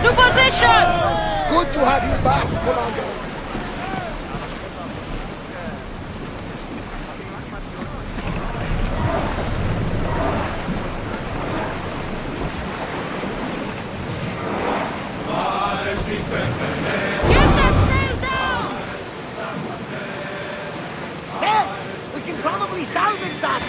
To positions! Good to have you back, Commander. Get that sail down! Yes, we can probably salvage that.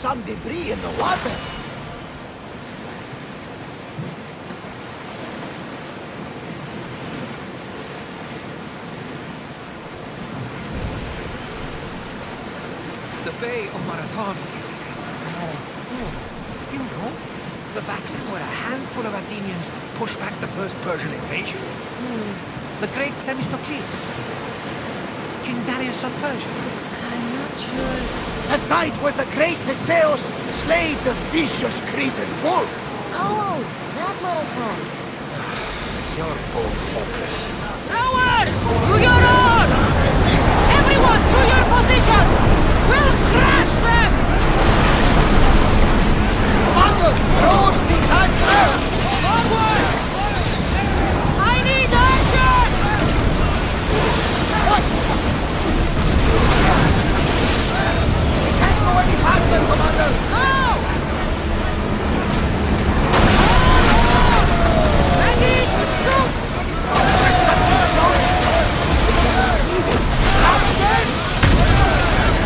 some debris in the water. The Bay of Marathon is incredible. You know, the battle where a handful of Athenians pushed back the first Persian invasion. The great Themistocles. King Darius of Persia. I'm not sure. The site where the great Theseus slayed the vicious Cretan bull. Oh, that marathon. You're both hopeless. Rowers! To your oars! Everyone to your positions! We'll crash them! Commander, roads the tanker! Forward! I need action! Can't go any faster, Commander. Go! Ready to shoot!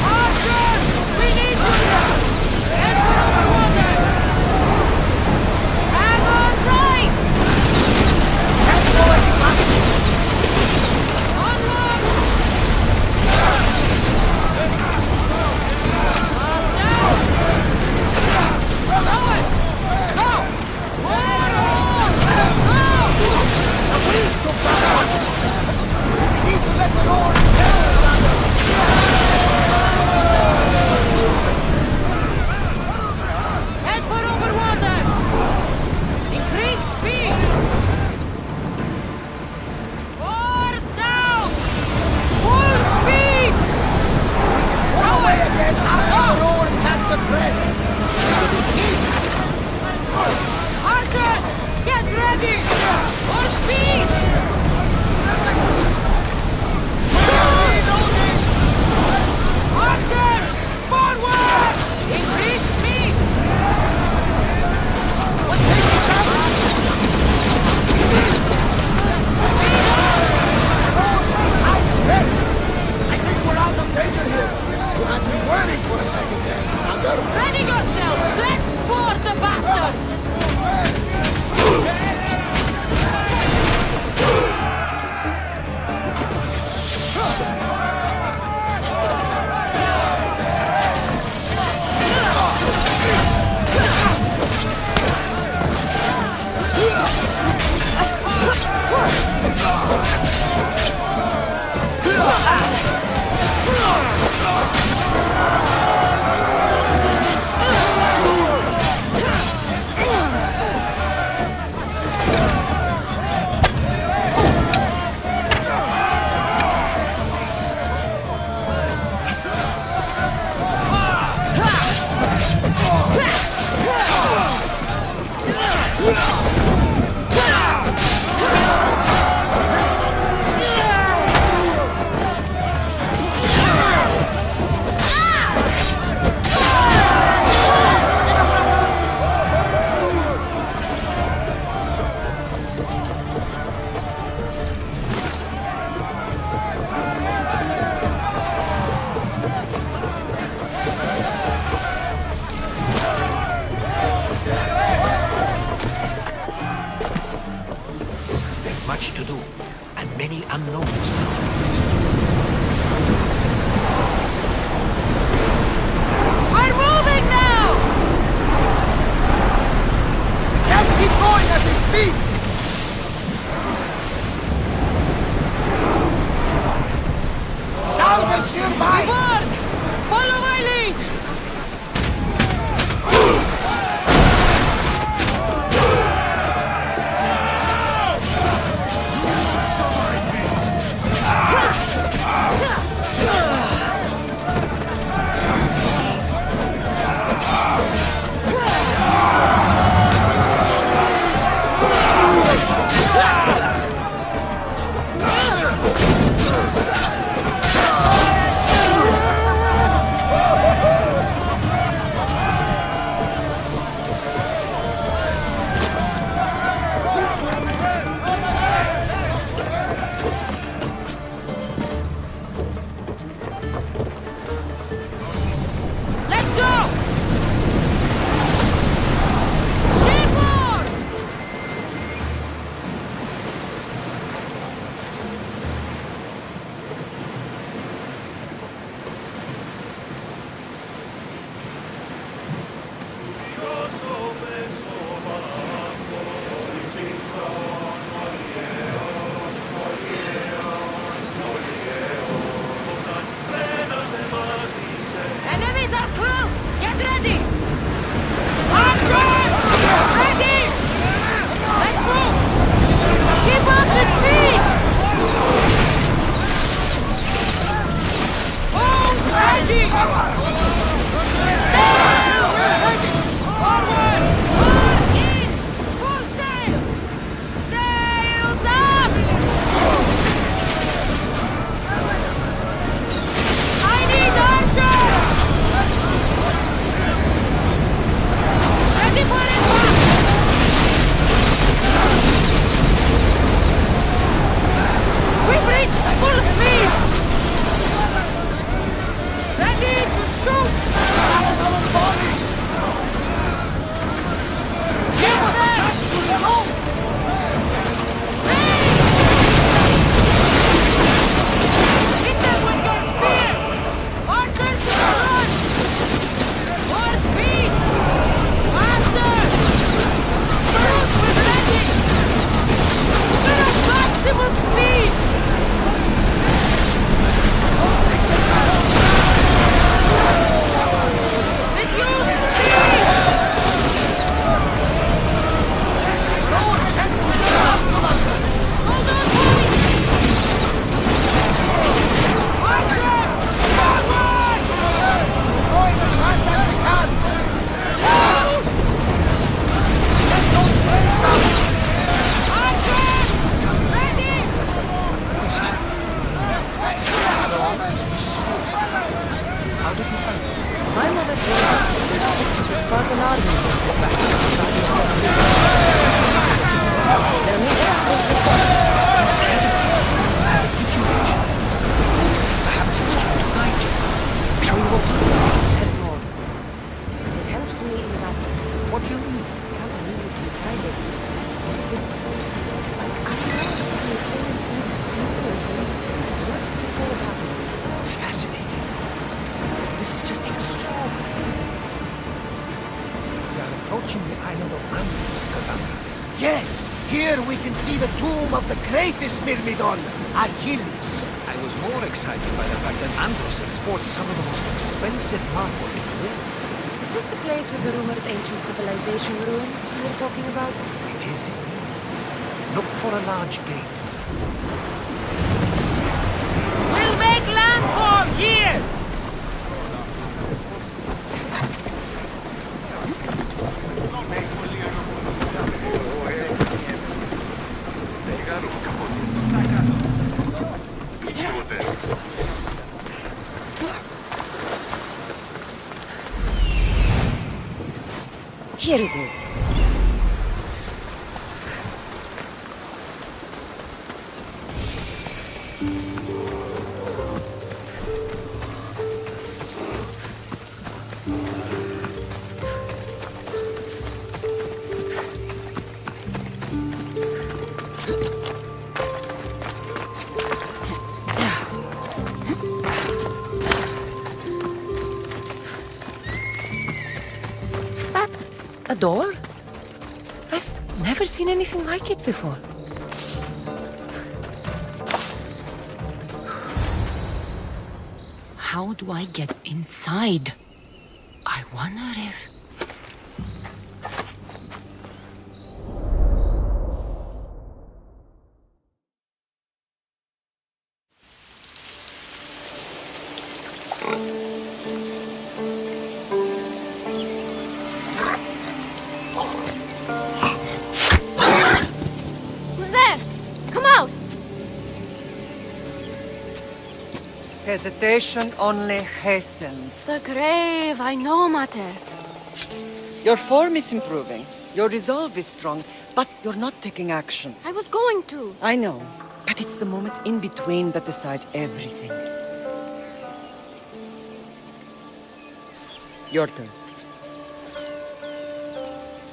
Archers! We need you! Head for overwater! Hang on tight! Can't go any faster. Onward! Down! Rowers! Go! More oars! Go! The wheels took that one. We need to let the oars down, Commander. Head for overwater! Increase speed! Oars down! Full speed! Away again after the oars catch the press. Archers! Get ready! More speed! Archers! Forward! Increase speed! I think we're out of danger here. You had me worried for a second there, Commander. Ready yourselves! Let's board the bastards! There's much to do, and many unknowns. We're moving now! Can't keep going at this speed. Salvage nearby. Board! Follow my lead! with an army. Their leaders was Perhaps it's trying to guide you. Show you a path. There's more. It helps me in that What do you mean? can't really describe it. It's like I know the things just before it happens. Fascinating. This is just extraordinary. We are approaching the island of Athens, Kassandra. Yes, here we can see the tomb of the greatest Myrmidon, Achilles. I was more excited by the fact that Andros exports some of the most expensive marble in the world. Is this the place with the rumored ancient civilization ruins you were talking about? It is indeed. Look for a large gate. We'll make landfall here! Here it is. Is that a door? I've never seen anything like it before. How do I get inside? I wonder if... Who's there? Come out! Hesitation only hastens. The grave, I know, Mater. Your form is improving. Your resolve is strong, but you're not taking action. I was going to. I know, but it's the moments in between that decide everything. Your turn.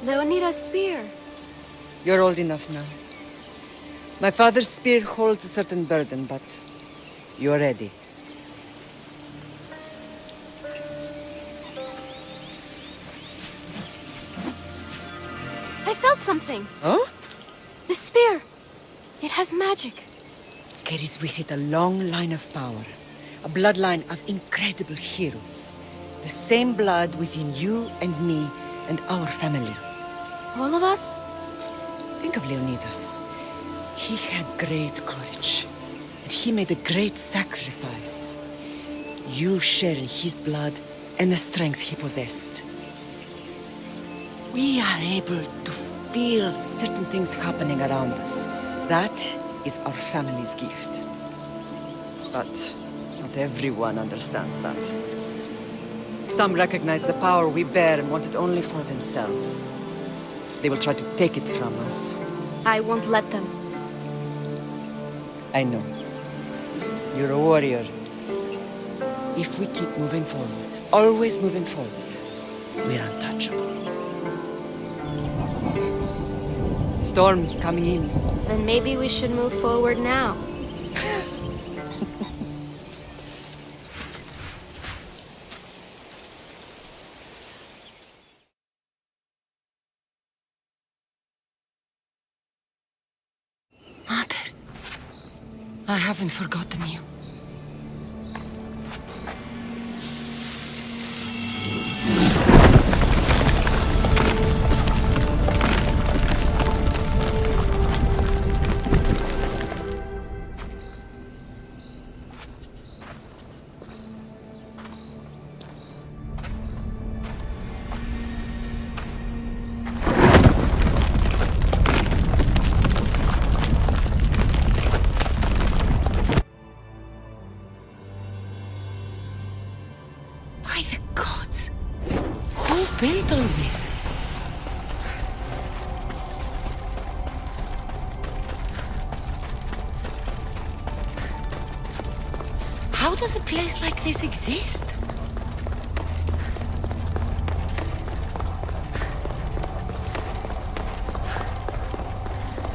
Leonida's spear. You're old enough now. My father's spear holds a certain burden, but you're ready. I felt something. Huh? The spear. It has magic. Carries with it a long line of power. A bloodline of incredible heroes. The same blood within you and me and our family. All of us? Think of Leonidas. He had great courage, and he made a great sacrifice. You share in his blood and the strength he possessed. We are able to feel certain things happening around us. That is our family's gift. But not everyone understands that. Some recognize the power we bear and want it only for themselves. They will try to take it from us. I won't let them. I know. You're a warrior. If we keep moving forward, always moving forward, we're untouchable. Storm's coming in. Then maybe we should move forward now. Mother, I haven't forgotten you. built all this? How does a place like this exist?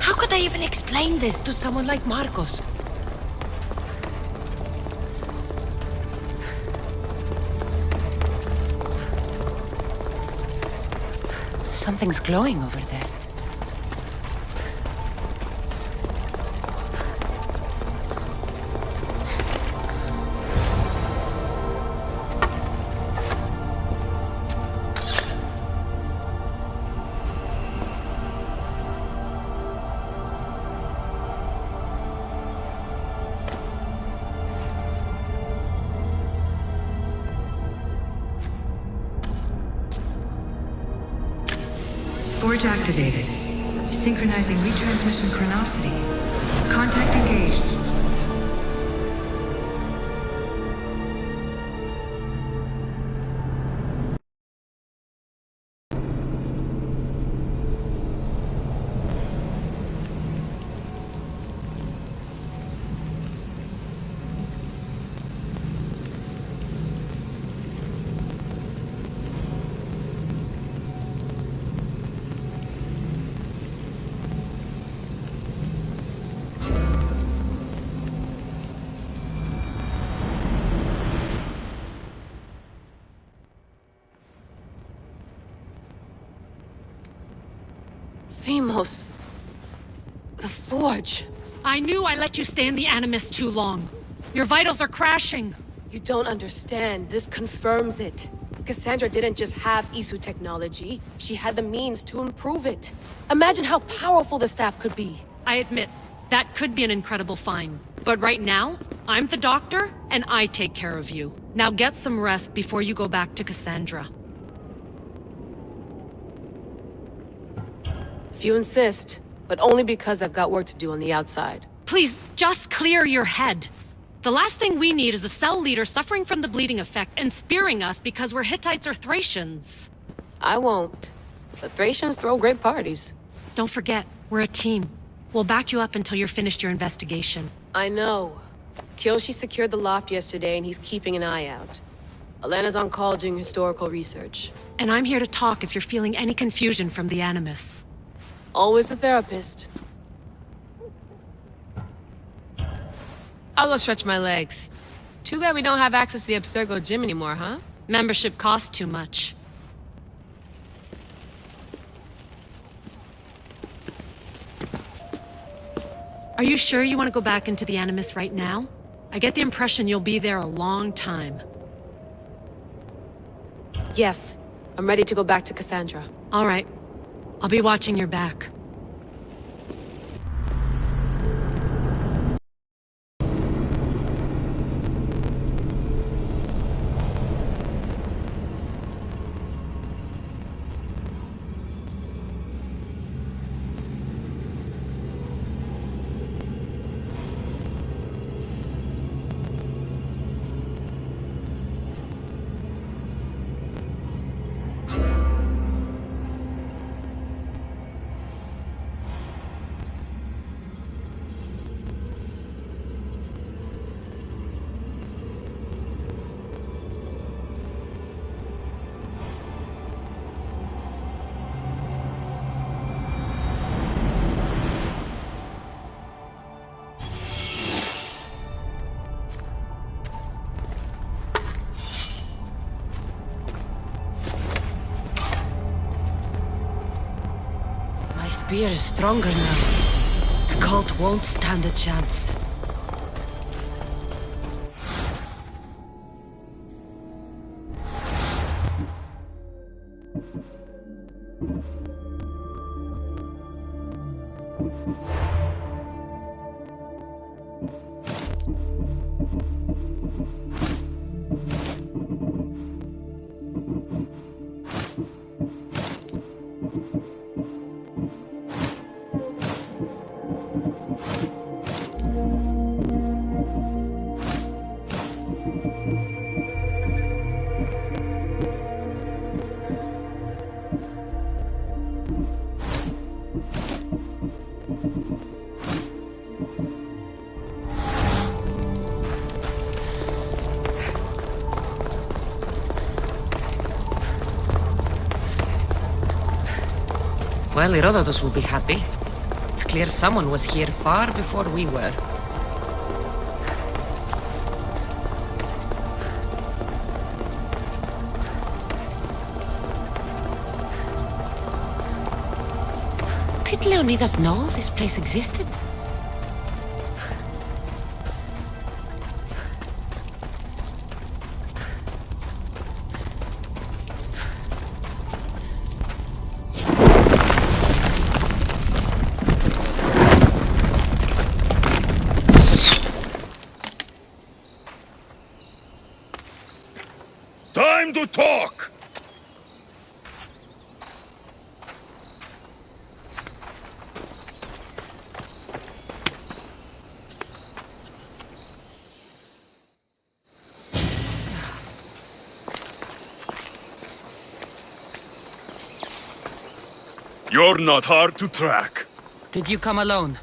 How could I even explain this to someone like Marcos? Something's glowing over there. Forge activated. Synchronizing retransmission chronicity. Contact engaged. Themos. The Forge. I knew I let you stay in the Animus too long. Your vitals are crashing. You don't understand. This confirms it. Kassandra didn't just have Isu technology. She had the means to improve it. Imagine how powerful the staff could be. I admit, that could be an incredible find. But right now, I'm the doctor, and I take care of you. Now get some rest before you go back to Kassandra. If you insist, but only because I've got work to do on the outside. Please, just clear your head. The last thing we need is a cell leader suffering from the bleeding effect and spearing us because we're Hittites or Thracians. I won't. The Thracians throw great parties. Don't forget, we're a team. We'll back you up until you're finished your investigation. I know. Kyoshi secured the loft yesterday and he's keeping an eye out. Elena's on call doing historical research. And I'm here to talk if you're feeling any confusion from the Animus. Always the therapist. I'll go stretch my legs. Too bad we don't have access to the Abstergo gym anymore, huh? Membership costs too much. Are you sure you want to go back into the Animus right now? I get the impression you'll be there a long time. Yes. I'm ready to go back to Kassandra. All right. I'll be watching your back. Spear is stronger now. The cult won't stand a chance. Well, Herodotus will be happy. It's clear someone was here far before we were. Did Leonidas know this place existed? Time to talk! You're not hard to track. Did you come alone?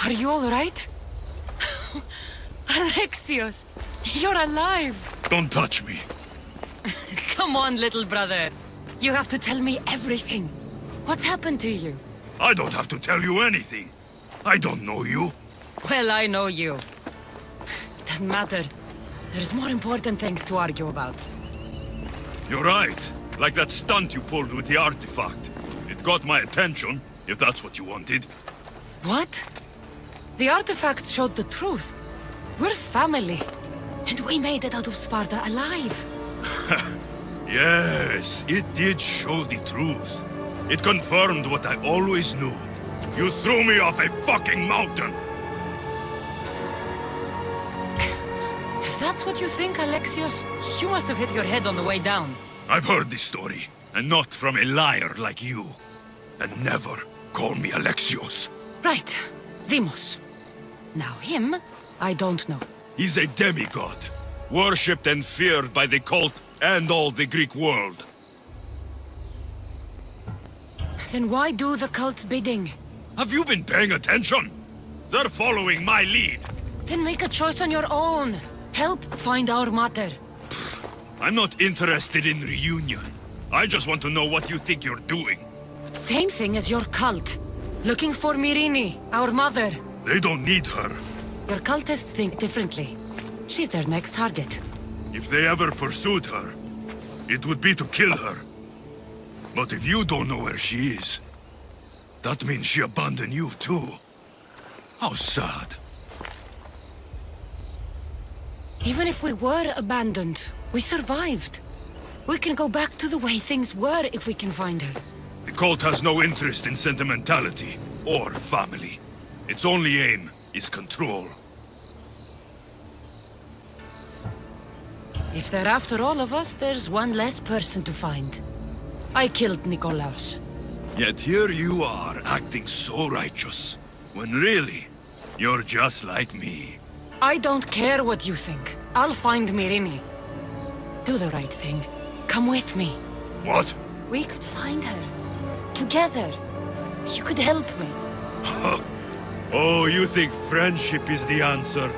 Are you all right? Alexios, you're alive! Don't touch me. Come on, little brother. You have to tell me everything. What's happened to you? I don't have to tell you anything. I don't know you. Well, I know you. It doesn't matter. There's more important things to argue about. You're right. Like that stunt you pulled with the artifact. It got my attention, if that's what you wanted. What? The artifact showed the truth. We're family. And we made it out of Sparta alive. Yes, it did show the truth. It confirmed what I always knew. You threw me off a fucking mountain! If that's what you think, Alexios, you must have hit your head on the way down. I've heard this story, and not from a liar like you. And never call me Alexios. Right. Demos. Now him, I don't know. He's a demigod, worshipped and feared by the cult and all the Greek world. Then why do the cult's bidding? Have you been paying attention? They're following my lead. Then make a choice on your own. Help find our mater. I'm not interested in reunion. I just want to know what you think you're doing. Same thing as your cult. Looking for Myrine, our mother. They don't need her. Your cultists think differently. She's their next target. If they ever pursued her, it would be to kill her. But if you don't know where she is, that means she abandoned you too. How sad. Even if we were abandoned, we survived. We can go back to the way things were if we can find her. The cult has no interest in sentimentality or family. Its only aim is control. If they're after all of us, there's one less person to find. I killed Nikolaos. Yet here you are, acting so righteous, when really, you're just like me. I don't care what you think. I'll find Myrine. Do the right thing. Come with me. What? We could find her. Together. You could help me. Oh, you think friendship is the answer?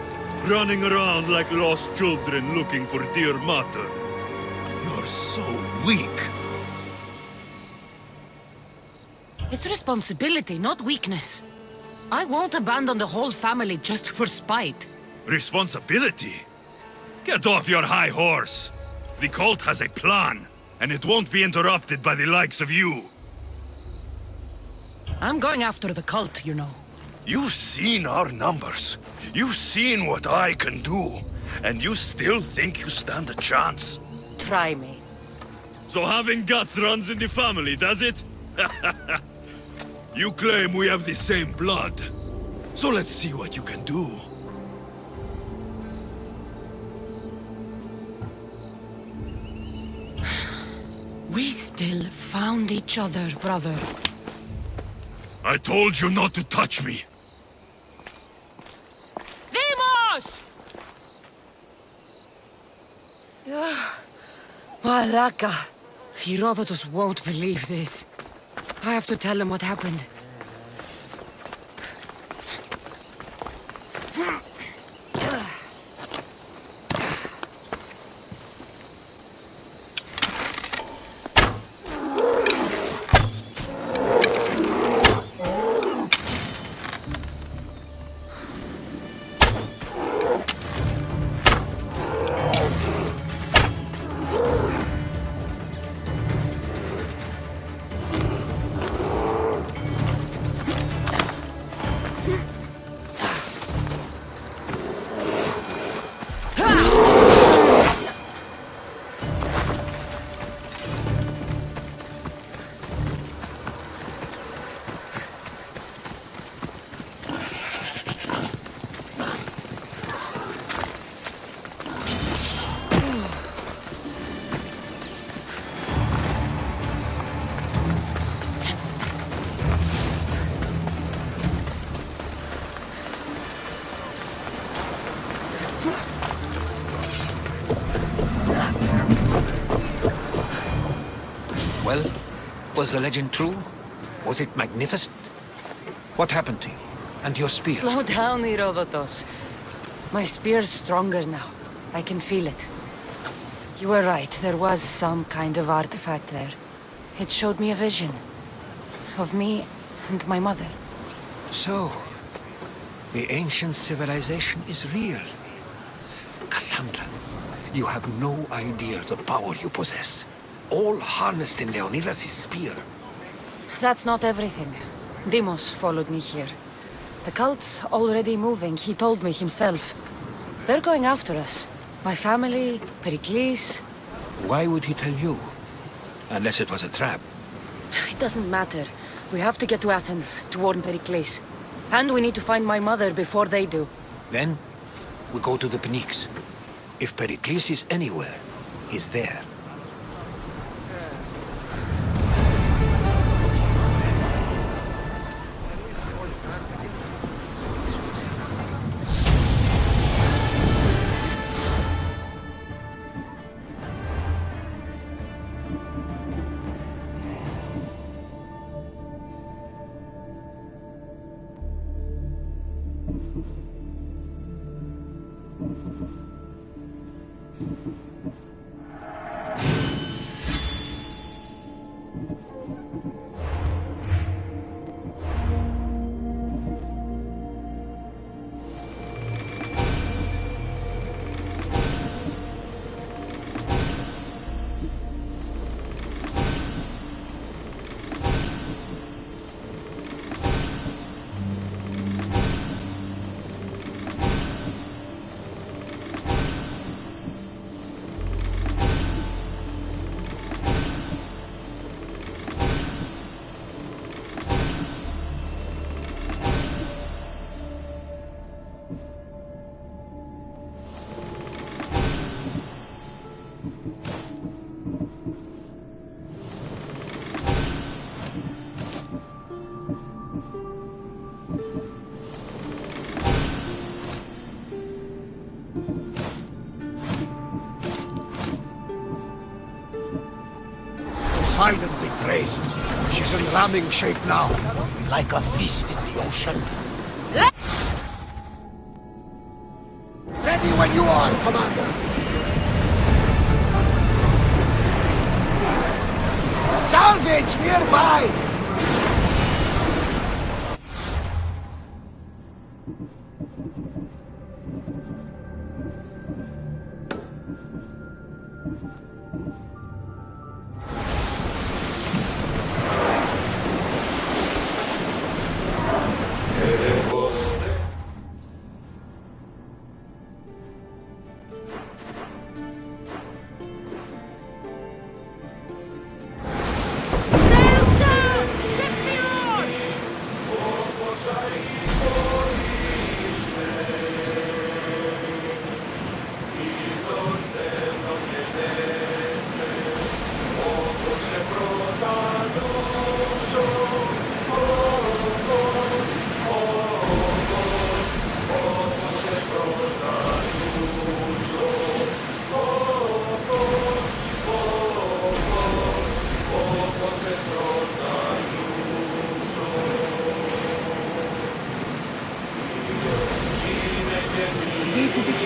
Running around like lost children looking for dear mater. You're so weak. It's responsibility, not weakness. I won't abandon the whole family just for spite. Responsibility? Get off your high horse. The cult has a plan, and it won't be interrupted by the likes of you. I'm going after the cult, you know. You've seen our numbers. You've seen what I can do. And you still think you stand a chance? Try me. So having guts runs in the family, does it? You claim we have the same blood. So let's see what you can do. We still found each other, brother. I told you not to touch me. Demos! Malaka. Herodotus won't believe this. I have to tell him what happened. Well, was the legend true? Was it magnificent? What happened to you? And your spear? Slow down, Herodotus. My spear's stronger now. I can feel it. You were right, there was some kind of artifact there. It showed me a vision. Of me and my mother. So, the ancient civilization is real. Kassandra, you have no idea the power you possess. All harnessed in Leonidas' spear. That's not everything. Deimos followed me here. The cult's already moving, he told me himself. They're going after us. My family, Pericles. Why would he tell you? Unless it was a trap. It doesn't matter. We have to get to Athens, to warn Pericles. And we need to find my mother before they do. Then, we go to the Pnyx. If Pericles is anywhere, he's there. Poseidon be praised. She's in ramming shape now, like a feast in the ocean. Ready when you are, Commander. Salvage nearby!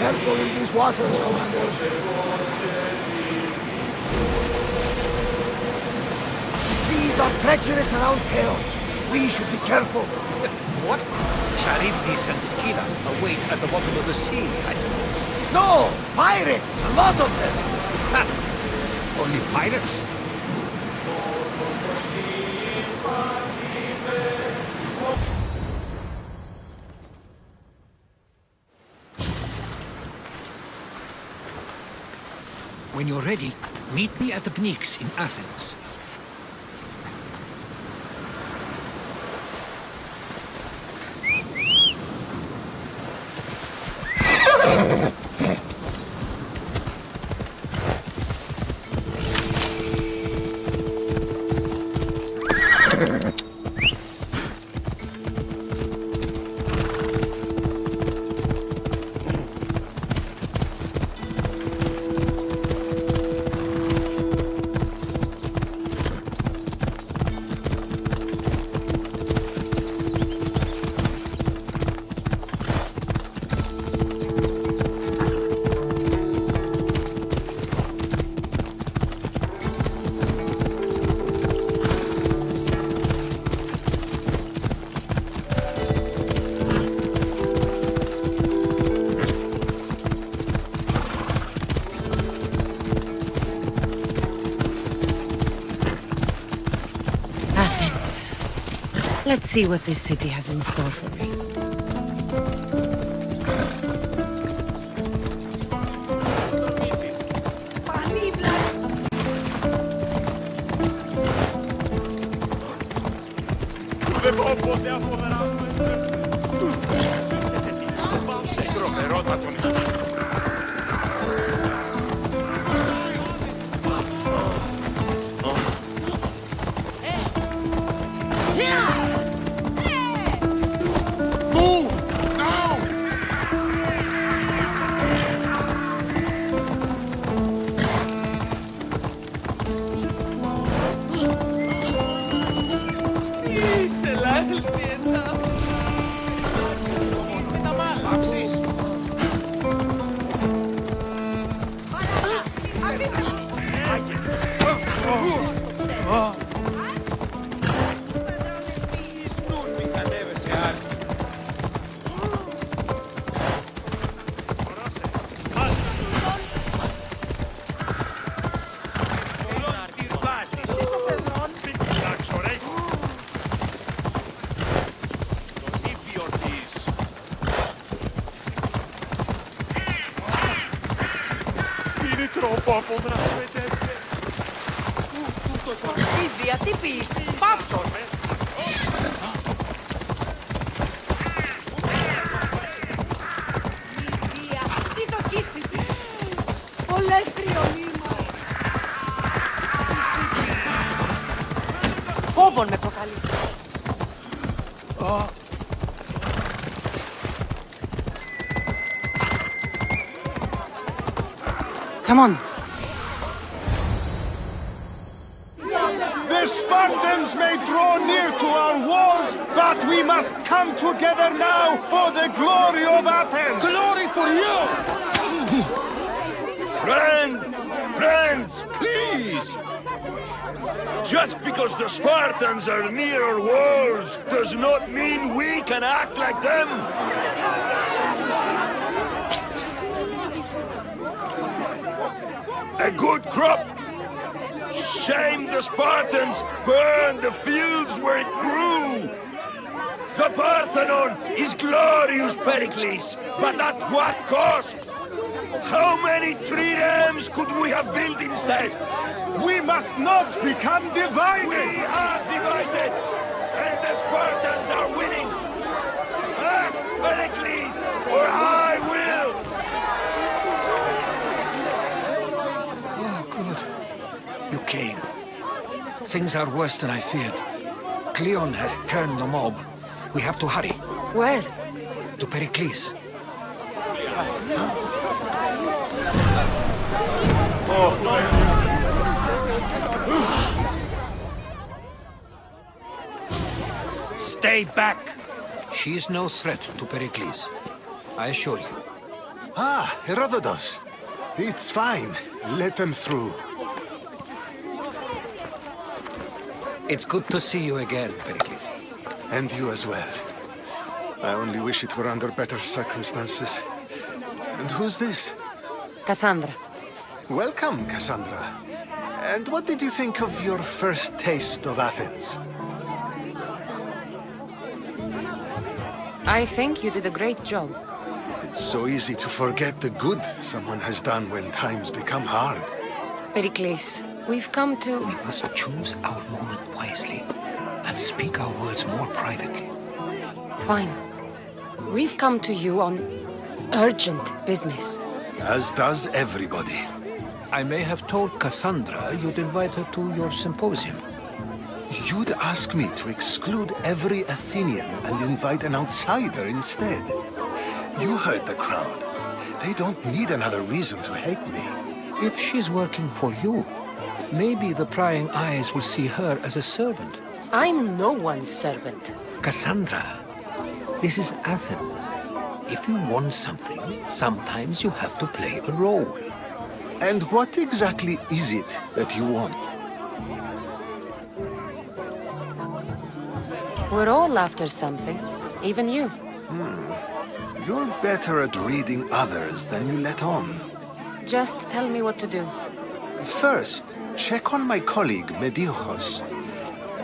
Careful in these waters, Commander. These are treacherous around chaos. We should be careful. What? Charybdis and Scylla await at the bottom of the sea, I suppose. No! Pirates! A lot of them! Ha! Only pirates? When you're ready, meet me at the Pnyx in Athens. Let's see what this city has in store for me. Φόβον με προκαλείς. Come on. The Spartans may draw near to our walls, but we must come together now for the glory of Athens! Glory for you! Friends, please! Just because the Spartans are near our walls does not mean we can act like them! A good crop! Shame the Spartans burned the fields where it grew! The Parthenon is glorious, Pericles, but at what cost? How many triremes could we have built instead? We must not become divided! We are divided, and the Spartans are winning! Act, Pericles, or I will! Oh, good. You came. Things are worse than I feared. Cleon has turned the mob. We have to hurry. Where? To Pericles. Stay back! She is no threat to Pericles. I assure you. Ah, Herodotus. It's fine. Let them through. It's good to see you again, Pericles. And you as well. I only wish it were under better circumstances. And who's this? Kassandra. Welcome, Kassandra. And what did you think of your first taste of Athens? I think you did a great job. It's so easy to forget the good someone has done when times become hard. Pericles, we've come to... We must choose our moment wisely and speak our words more privately. Fine. We've come to you on urgent business. As does everybody. I may have told Kassandra you'd invite her to your symposium. You'd ask me to exclude every Athenian and invite an outsider instead. You heard the crowd. They don't need another reason to hate me. If she's working for you, maybe the prying eyes will see her as a servant. I'm no one's servant. Kassandra, this is Athens. If you want something, sometimes you have to play a role. And what exactly is it that you want? We're all after something. Even you. You're better at reading others than you let on. Just tell me what to do. First, check on my colleague, Medeiros.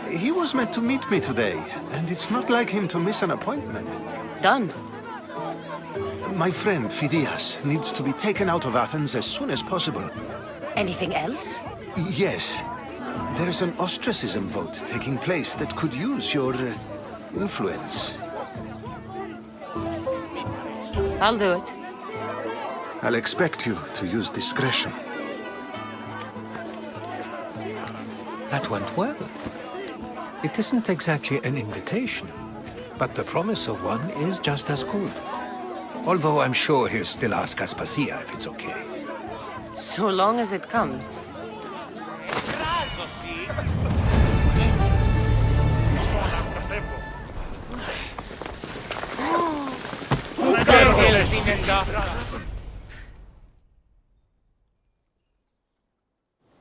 He was meant to meet me today, and it's not like him to miss an appointment. Done. My friend, Phidias, needs to be taken out of Athens as soon as possible. Anything else? Yes. There's an ostracism vote taking place that could use your influence. I'll do it. I'll expect you to use discretion. That went well. It isn't exactly an invitation, but the promise of one is just as good. Although I'm sure he'll still ask Aspasia if it's okay. So long as it comes.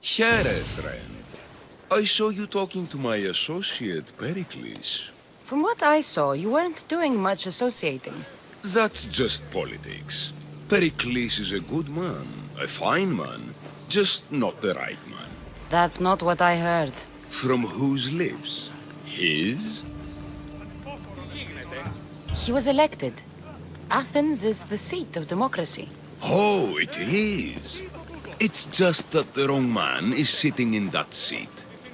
Here, friend. I saw you talking to my associate, Pericles. From what I saw, you weren't doing much associating. That's just politics. Pericles is a good man, a fine man, just not the right man. That's not what I heard. From whose lips? His? He was elected. Athens is the seat of democracy. Oh, it is. It's just that the wrong man is sitting in that seat.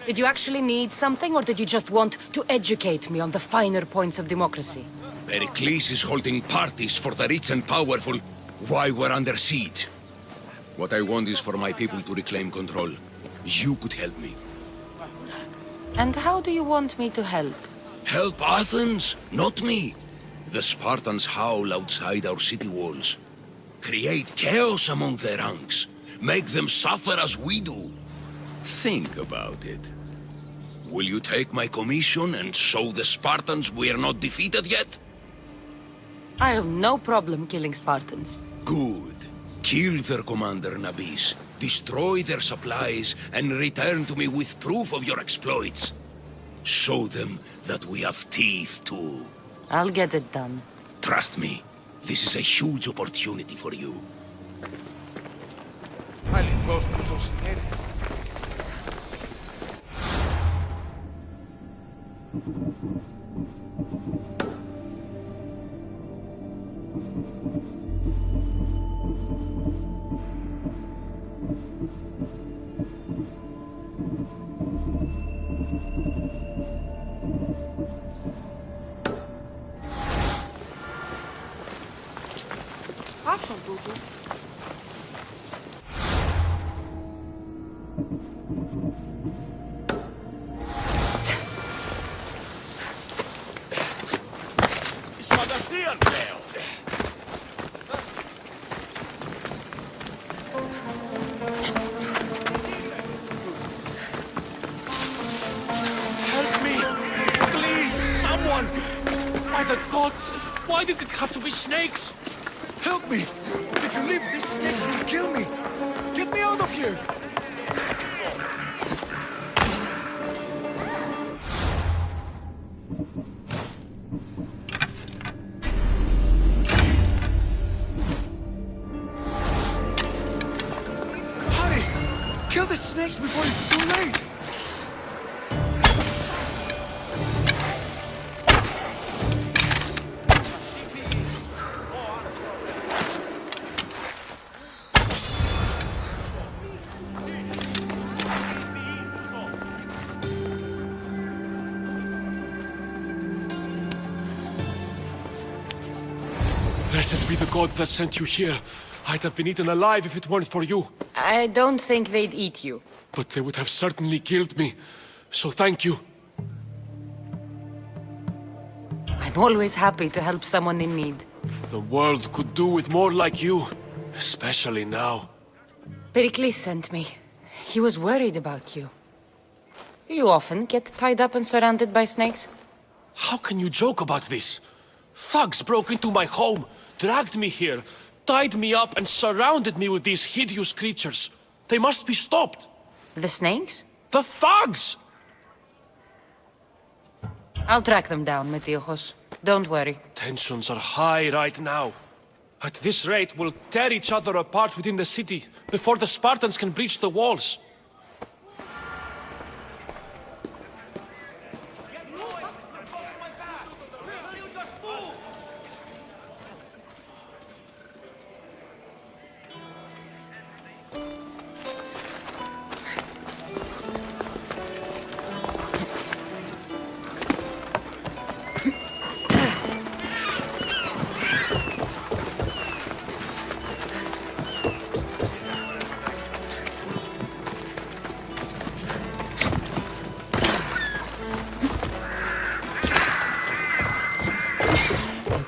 Did you actually need something, or did you just want to educate me on the finer points of democracy? Pericles is holding parties for the rich and powerful while we're under siege. What I want is for my people to reclaim control. You could help me. And how do you want me to help? Help Athens, not me. The Spartans howl outside our city walls. Create chaos among their ranks. Make them suffer as we do. Think about it. Will you take my commission and show the Spartans we are not defeated yet? I have no problem killing Spartans. Good. Kill their commander Nabis, destroy their supplies, and return to me with proof of your exploits. Show them that we have teeth too. I'll get it done. Trust me, this is a huge opportunity for you. Help me! Please, someone! By the gods, why did it have to be snakes? Help me! If you leave, these snakes will kill me! Get me out of here! Hurry! Kill the snakes before it's too late! Blessed be the god that sent you here. I'd have been eaten alive if it weren't for you. I don't think they'd eat you. But they would have certainly killed me. So thank you. I'm always happy to help someone in need. The world could do with more like you. Especially now. Pericles sent me. He was worried about you. Do you often get tied up and surrounded by snakes? How can you joke about this? Thugs broke into my home, dragged me here, tied me up and surrounded me with these hideous creatures. They must be stopped. The snakes? The thugs! I'll track them down, Metiochos. Don't worry. Tensions are high right now. At this rate, we'll tear each other apart within the city before the Spartans can breach the walls.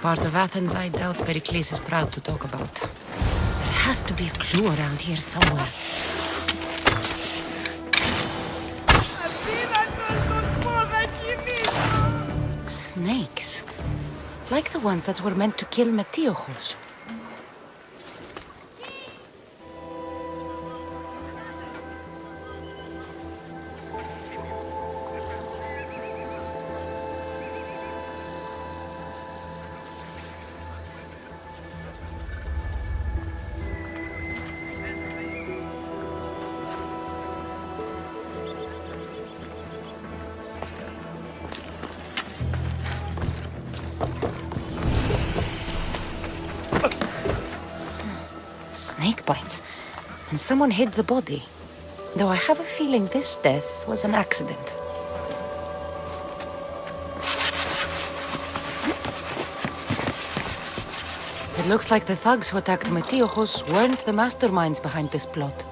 part of Athens I doubt Pericles is proud to talk about. There has to be a clue around here somewhere. Snakes. Like the ones that were meant to kill Metiochos. Snake bites. And someone hid the body. Though I have a feeling this death was an accident. It looks like the thugs who attacked Metiochos weren't the masterminds behind this plot.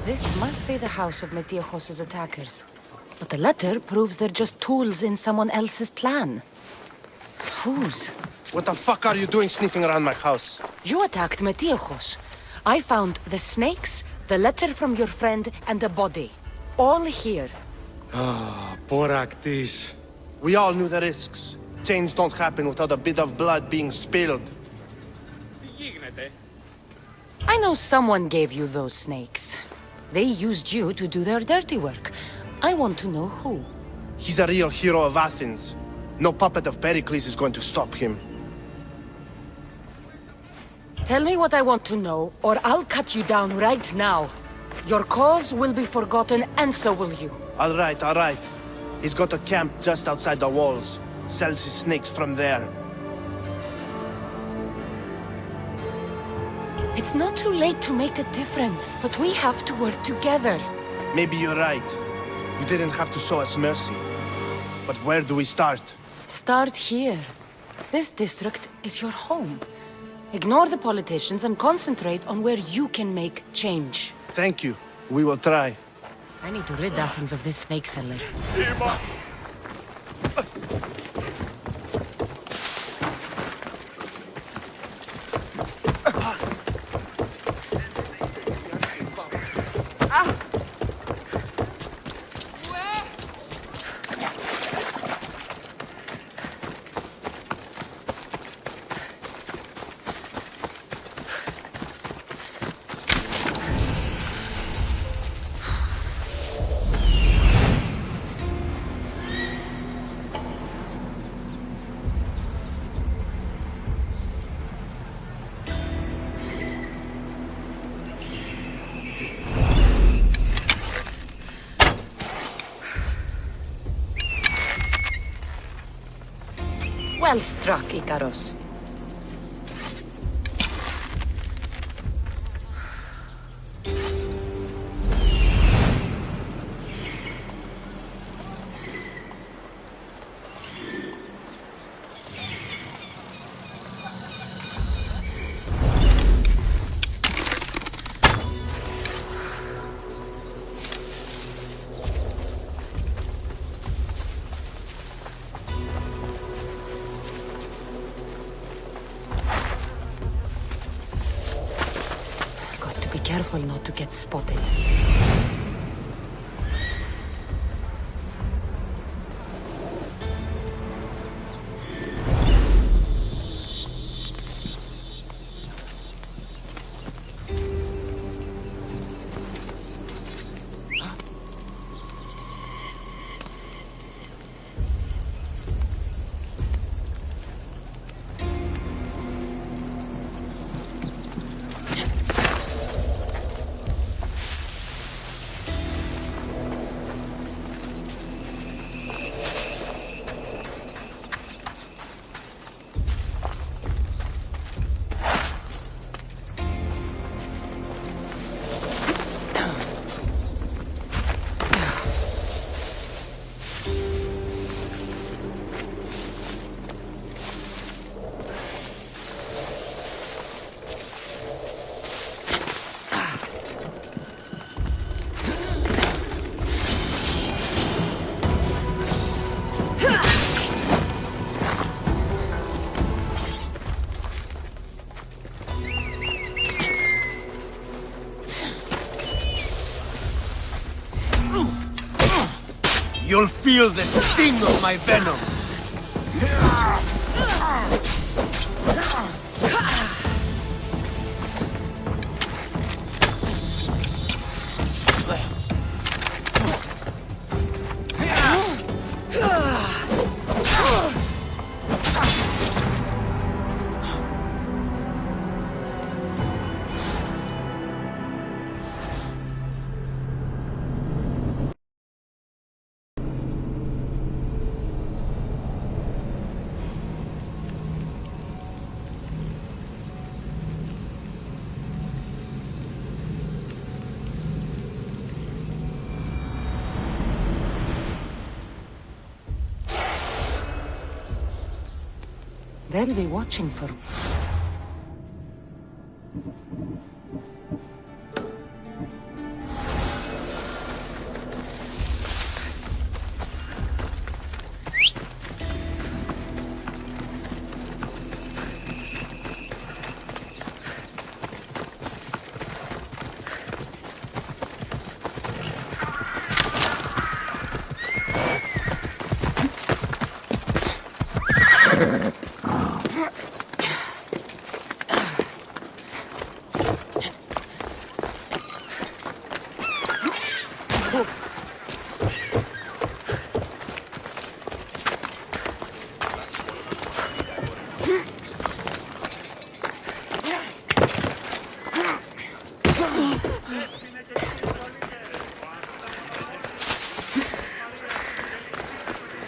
This must be the house of Metiochos' attackers. But the letter proves they're just tools in someone else's plan. Whose? What the fuck are you doing sniffing around my house? You attacked Metiochos. I found the snakes, the letter from your friend, and a body. All here. Poor Actis. We all knew the risks. Change don't happen without a bit of blood being spilled. I know someone gave you those snakes. They used you to do their dirty work. I want to know who. He's a real hero of Athens. No puppet of Pericles is going to stop him. Tell me what I want to know, or I'll cut you down right now. Your cause will be forgotten, and so will you. All right. He's got a camp just outside the walls. Sells his snakes from there. It's not too late to make a difference, but we have to work together. Maybe you're right. You didn't have to show us mercy. But where do we start? Start here. This district is your home. Ignore the politicians and concentrate on where you can make change. Thank you. We will try. I need to rid Athens of this snake seller. Well struck, Ikaros. Careful not to get spotted. You'll feel the sting of my venom. They'll be watching for...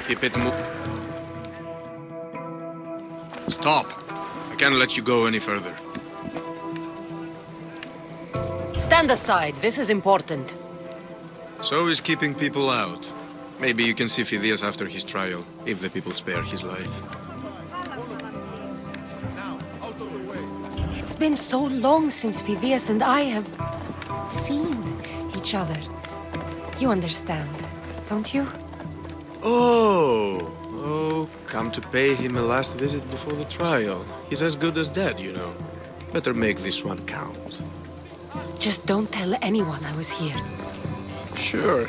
Keep it moving. Stop! I can't let you go any further. Stand aside, this is important. So is keeping people out. Maybe you can see Phidias after his trial, if the people spare his life. It's been so long since Phidias and I have seen each other. You understand, don't you? Oh, come to pay him a last visit before the trial. He's as good as dead, you know. Better make this one count. Just don't tell anyone I was here. Sure.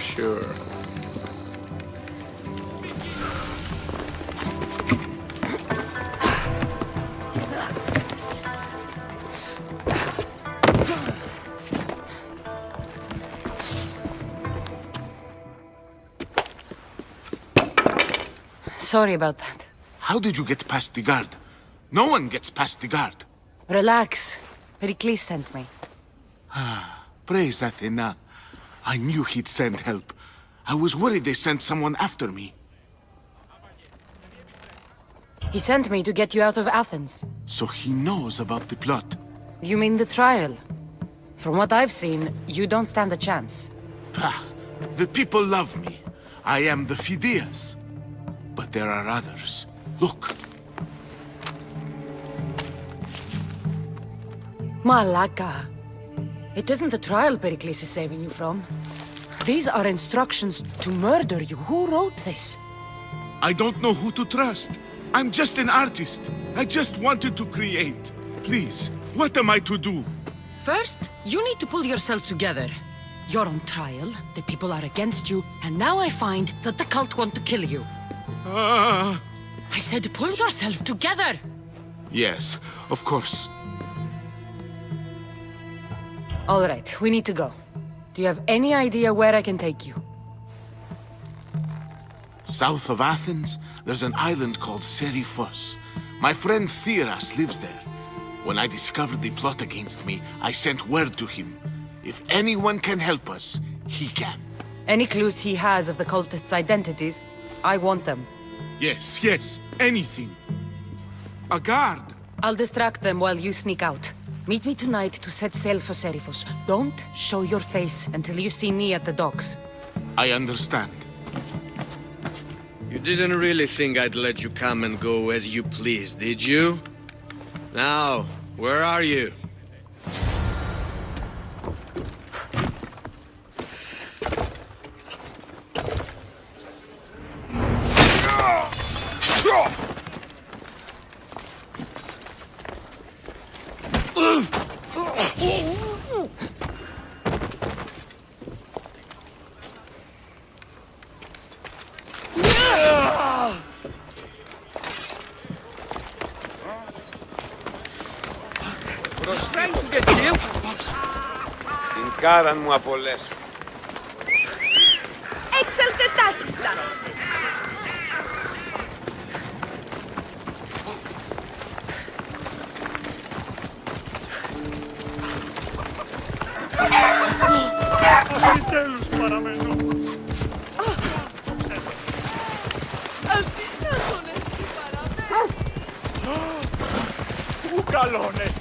Sorry about that. How did you get past the guard? No one gets past the guard. Relax. Pericles sent me. Praise Athena. I knew he'd send help. I was worried they sent someone after me. He sent me to get you out of Athens. So he knows about the plot. You mean the trial? From what I've seen, you don't stand a chance. Pah, the people love me. I am the Phidias. But there are others. Look. Malaka. It isn't the trial Pericles is saving you from. These are instructions to murder you. Who wrote this? I don't know who to trust. I'm just an artist. I just wanted to create. Please, what am I to do? First, you need to pull yourself together. You're on trial, the people are against you, and now I find that the cult want to kill you. I said pull yourself together! Yes, of course. All right, we need to go. Do you have any idea where I can take you? South of Athens, there's an island called Seriphos. My friend Theras lives there. When I discovered the plot against me, I sent word to him. If anyone can help us, he can. Any clues he has of the cultists' identities, I want them. Yes, anything. A guard! I'll distract them while you sneak out. Meet me tonight to set sail for Seriphos. Don't show your face until you see me at the docks. I understand. You didn't really think I'd let you come and go as you please, did you? Now, where are you? Κάραν μου απολέσου. Έξελτε τάχιστα! Επιτέλους παραμένω. Πού καλόν εστι.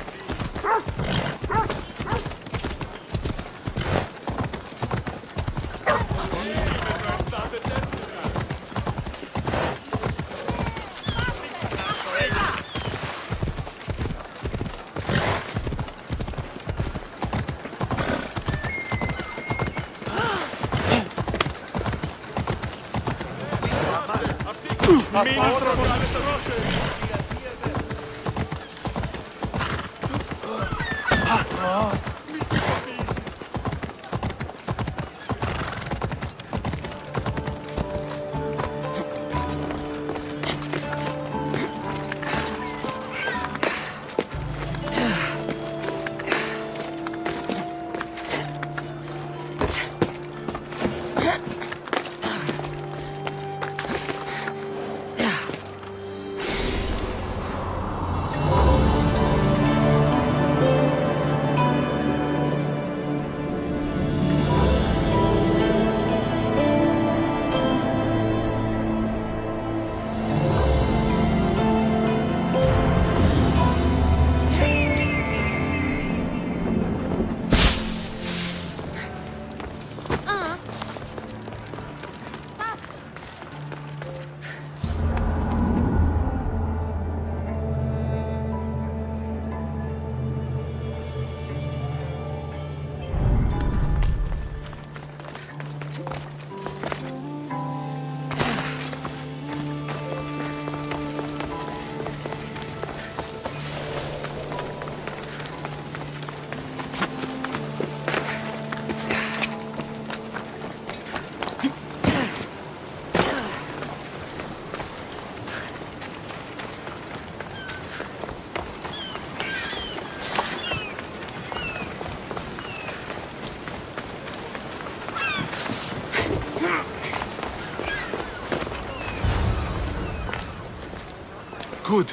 Good.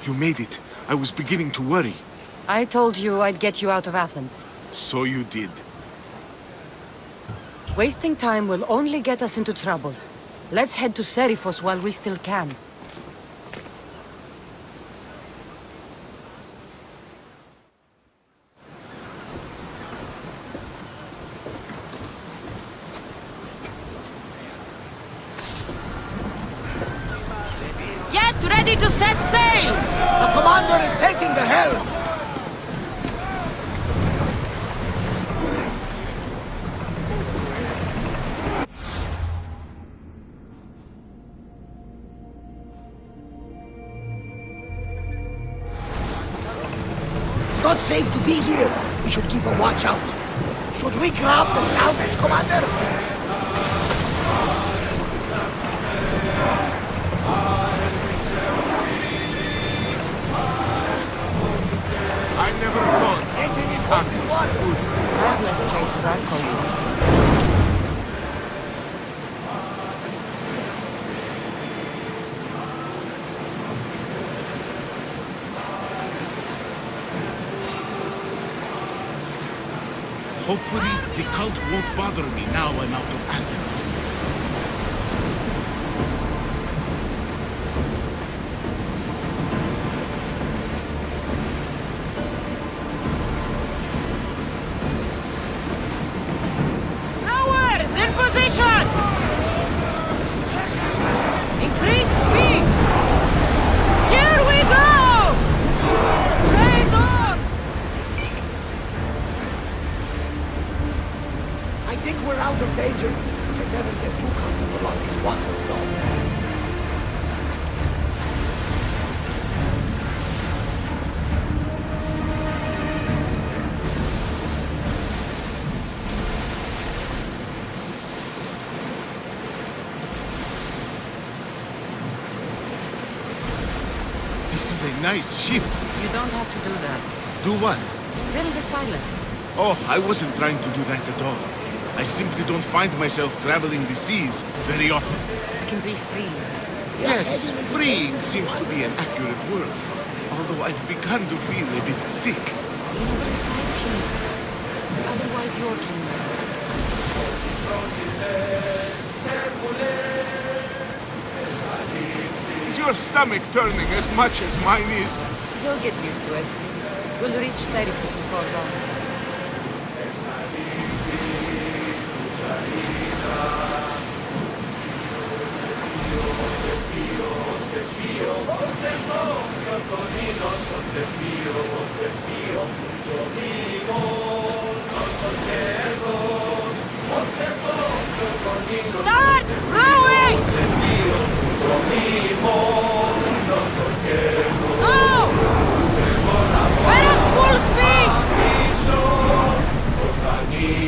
You made it. I was beginning to worry. I told you I'd get you out of Athens. So you did. Wasting time will only get us into trouble. Let's head to Seriphos while we still can. Get ready to set sail! The commander is taking the helm! It's not safe to be here. We should keep a watch out. Should we grab the south edge, Commander? I never thought Athens was good. I've left places I call yours. Hopefully, the cult won't bother me now I'm out of Athens. Towers in position! Increase speed! Here we go! Raise arms! I think we're out of danger. We can never get too comfortable on these waters, though. This is a nice ship. You don't have to do that. Do what? Fill the silence. Oh, I wasn't trying to do that at all. I simply don't find myself traveling the seas very often. It can be free. Yes, freeing seems to be an accurate word. Although I've begun to feel a bit sick. Otherwise, you're dreaming. Is your stomach turning as much as mine is? You'll get used to it. We'll reach Serifus before long. Start rowing! Go! Right at full speed!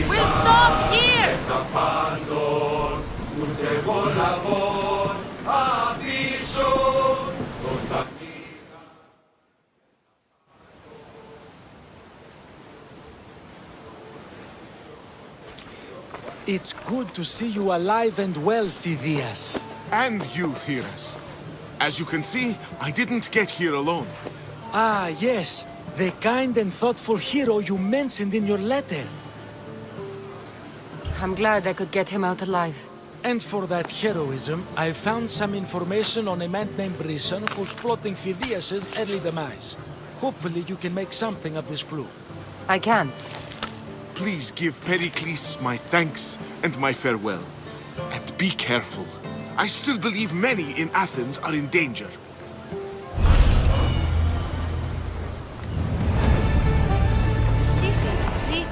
We'll stop here! It's good to see you alive and well, Phidias. And you, Theras. As you can see, I didn't get here alone. Ah, yes. The kind and thoughtful hero you mentioned in your letter. I'm glad I could get him out alive. And for that heroism, I found some information on a man named Brisson who's plotting Phidias' early demise. Hopefully you can make something of this clue. I can. Please give Pericles my thanks and my farewell. And be careful. I still believe many in Athens are in danger. See?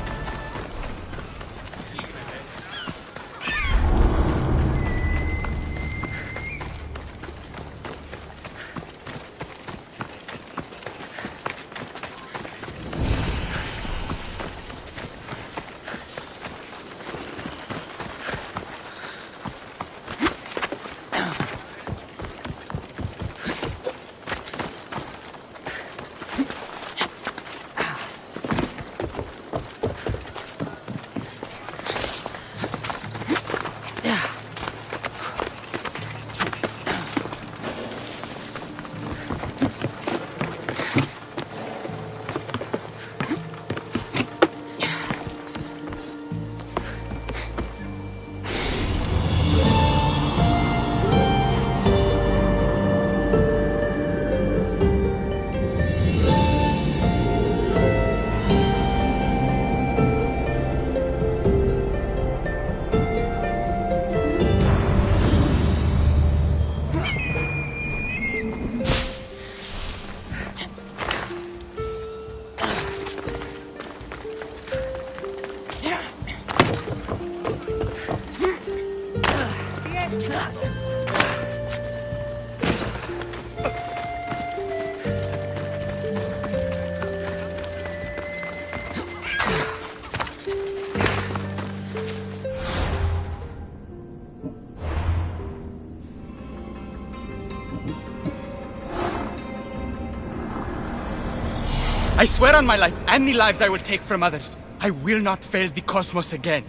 I swear on my life and the lives I will take from others, I will not fail the cosmos again.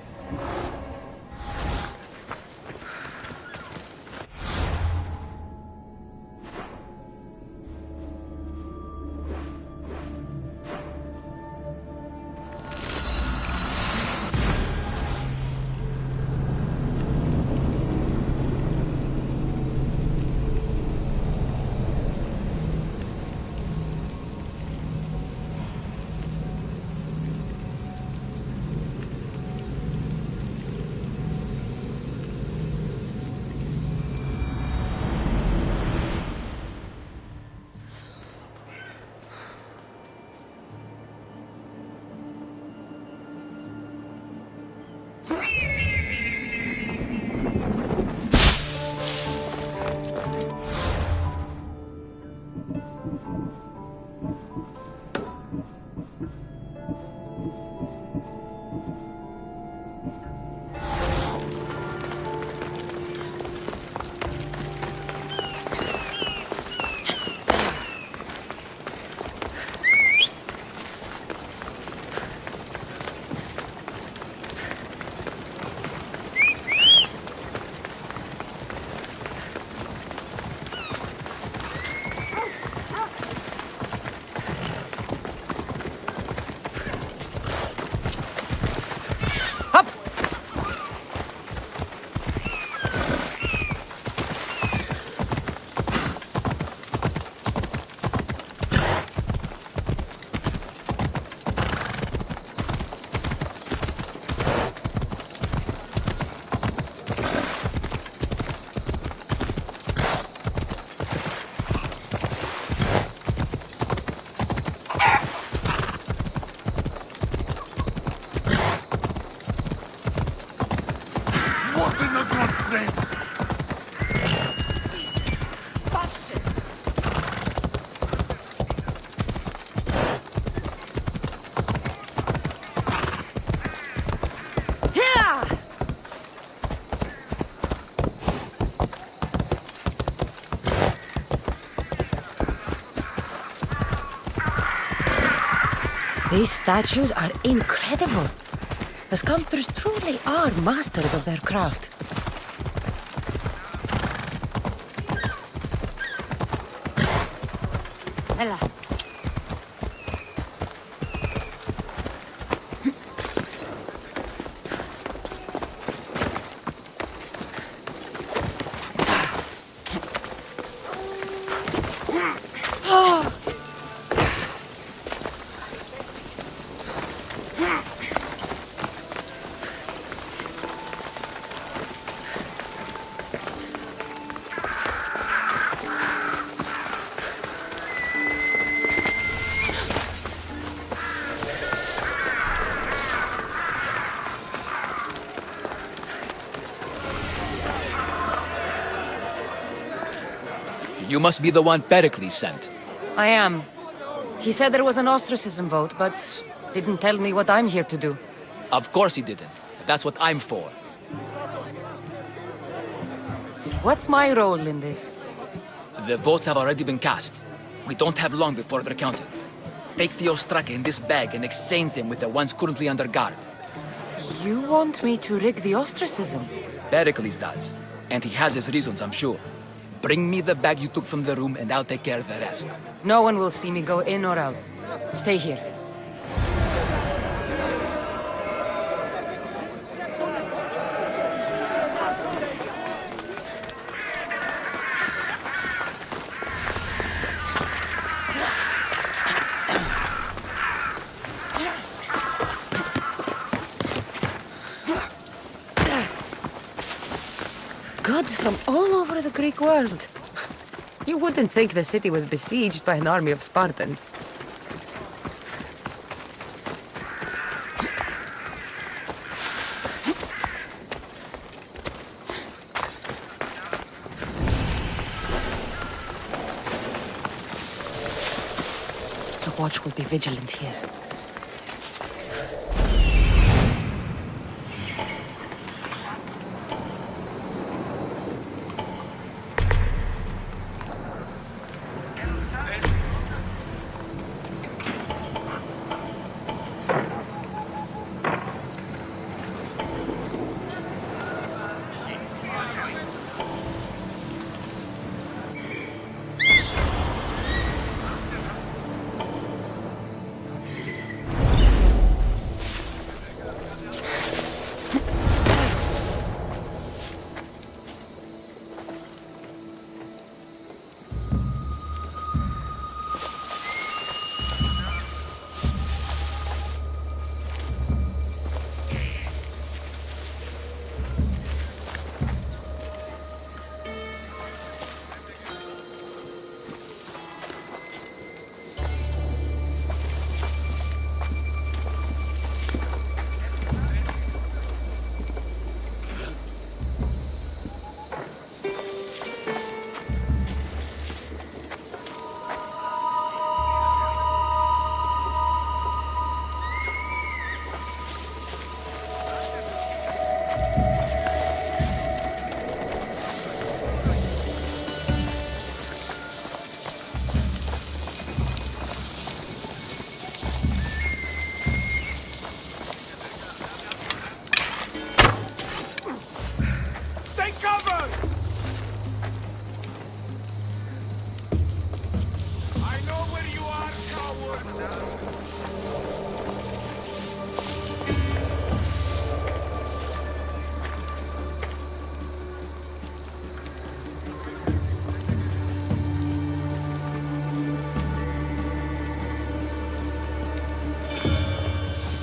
friends. These statues are incredible. The sculptors truly are masters of their craft. Ella. You must be the one Pericles sent. I am. He said there was an ostracism vote, but didn't tell me what I'm here to do. Of course he didn't. That's what I'm for. What's my role in this? The votes have already been cast. We don't have long before they're counted. Take the ostraka in this bag and exchange them with the ones currently under guard. You want me to rig the ostracism? Pericles does. And he has his reasons, I'm sure. Bring me the bag you took from the room and I'll take care of the rest. No one will see me go in or out. Stay here. Goods from all over the Greek world. You wouldn't think the city was besieged by an army of Spartans. The watch will be vigilant here.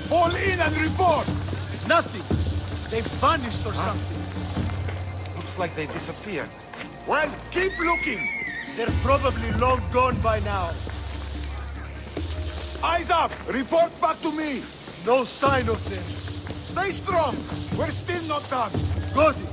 Fall in and report! Nothing. They vanished or something. Looks like they disappeared. Well, keep looking! They're probably long gone by now. Eyes up! Report back to me! No sign of them. Stay strong! We're still not done! Got it.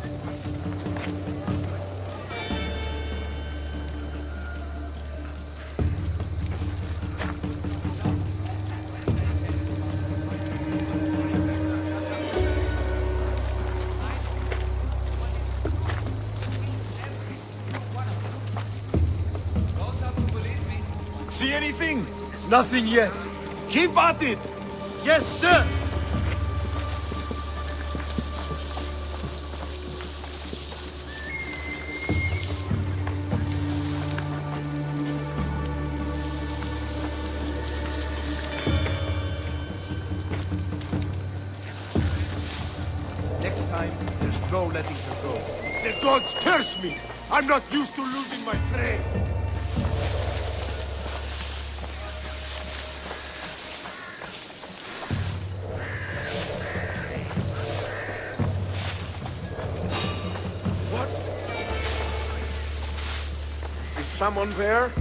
see anything? Nothing yet. Keep at it! Yes, sir! Next time, there's no letting her go. The gods curse me! I'm not used to losing my prey! What? Is someone there?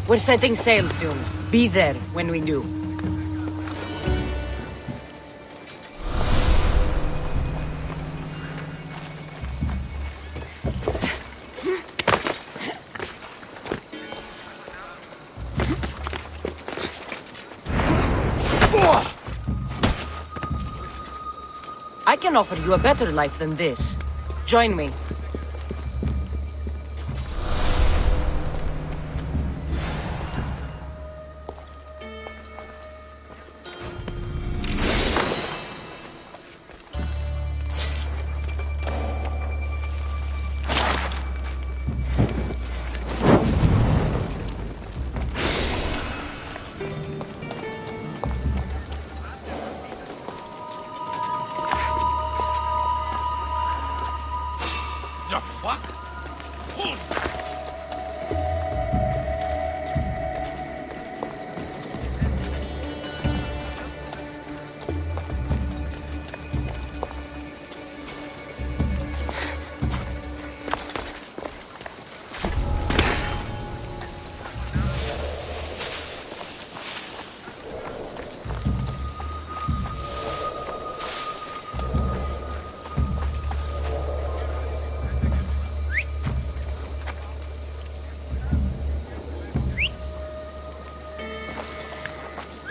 We're setting sail soon. Be there when we do. I can offer you a better life than this. Join me. The fuck? Who's that?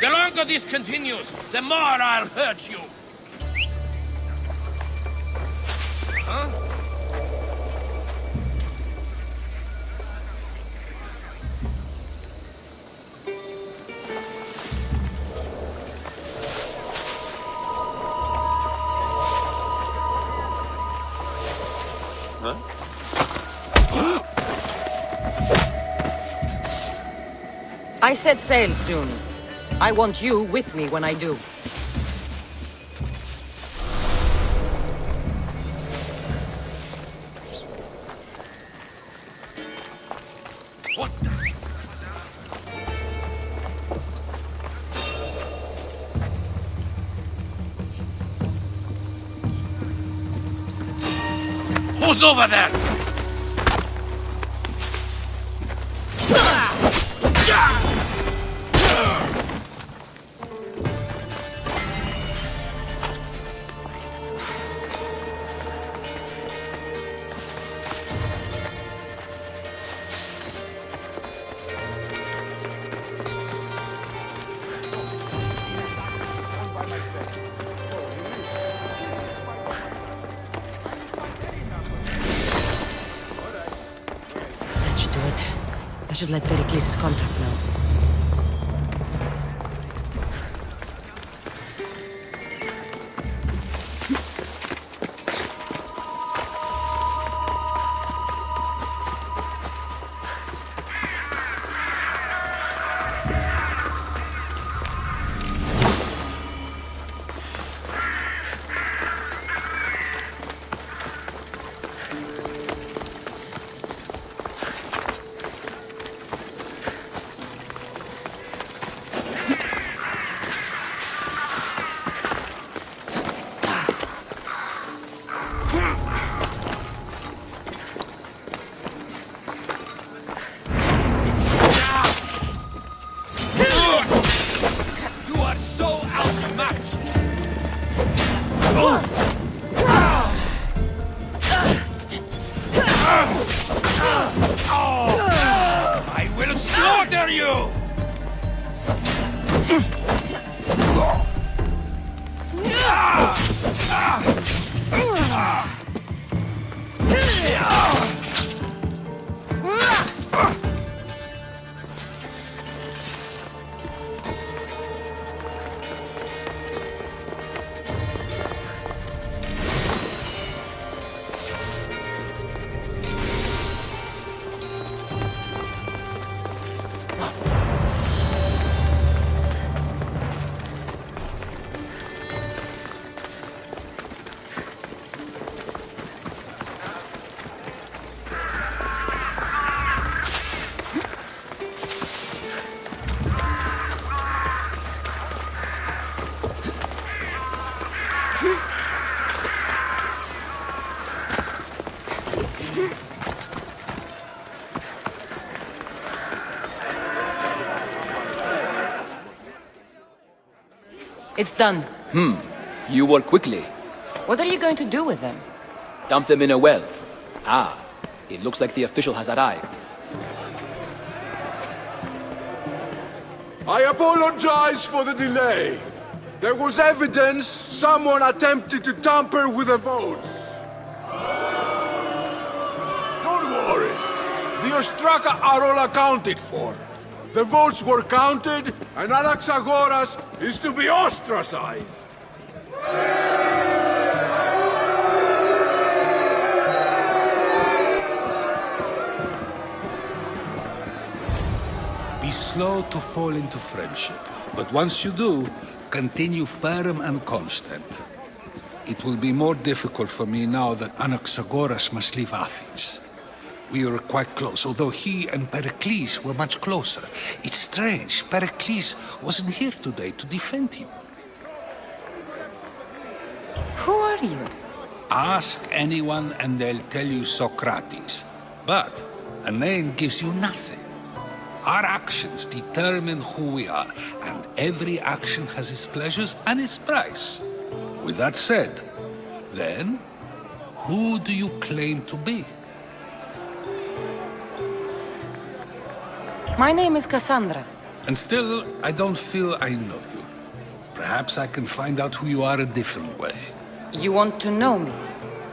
The longer this continues, the more I'll hurt you. Huh? I set sail soon. I want you with me when I do. What the? Who's over there? That should do it. I should let Pericles' contact know. I will slaughter you! It's done. You work quickly. What are you going to do with them? Dump them in a well. Ah, it looks like the official has arrived. I apologize for the delay. There was evidence someone attempted to tamper with the votes. Don't worry. The Ostraka are all accounted for. The votes were counted, and Anaxagoras is to be ostracized. Be slow to fall into friendship, but once you do, continue firm and constant. It will be more difficult for me now that Anaxagoras must leave Athens. We were quite close, although he and Pericles were much closer. It's strange, Pericles wasn't here today to defend him. Who are you? Ask anyone and they'll tell you Socrates. But a name gives you nothing. Our actions determine who we are, and every action has its pleasures and its price. With that said, then, who do you claim to be? My name is Kassandra. And still, I don't feel I know you. Perhaps I can find out who you are a different way. You want to know me?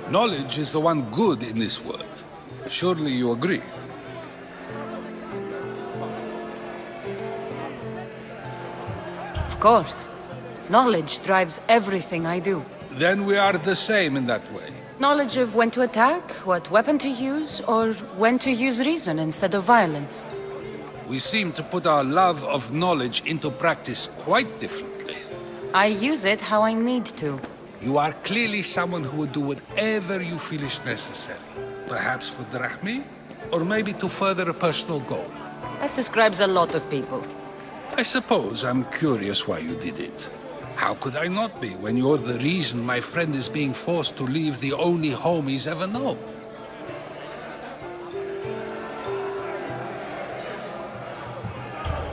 Knowledge is the one good in this world. Surely you agree? Of course. Knowledge drives everything I do. Then we are the same in that way. Knowledge of when to attack, what weapon to use, or when to use reason instead of violence. We seem to put our love of knowledge into practice quite differently. I use it how I need to. You are clearly someone who would do whatever you feel is necessary. Perhaps for drachmi, or maybe to further a personal goal. That describes a lot of people. I suppose I'm curious why you did it. How could I not be when you're the reason my friend is being forced to leave the only home he's ever known?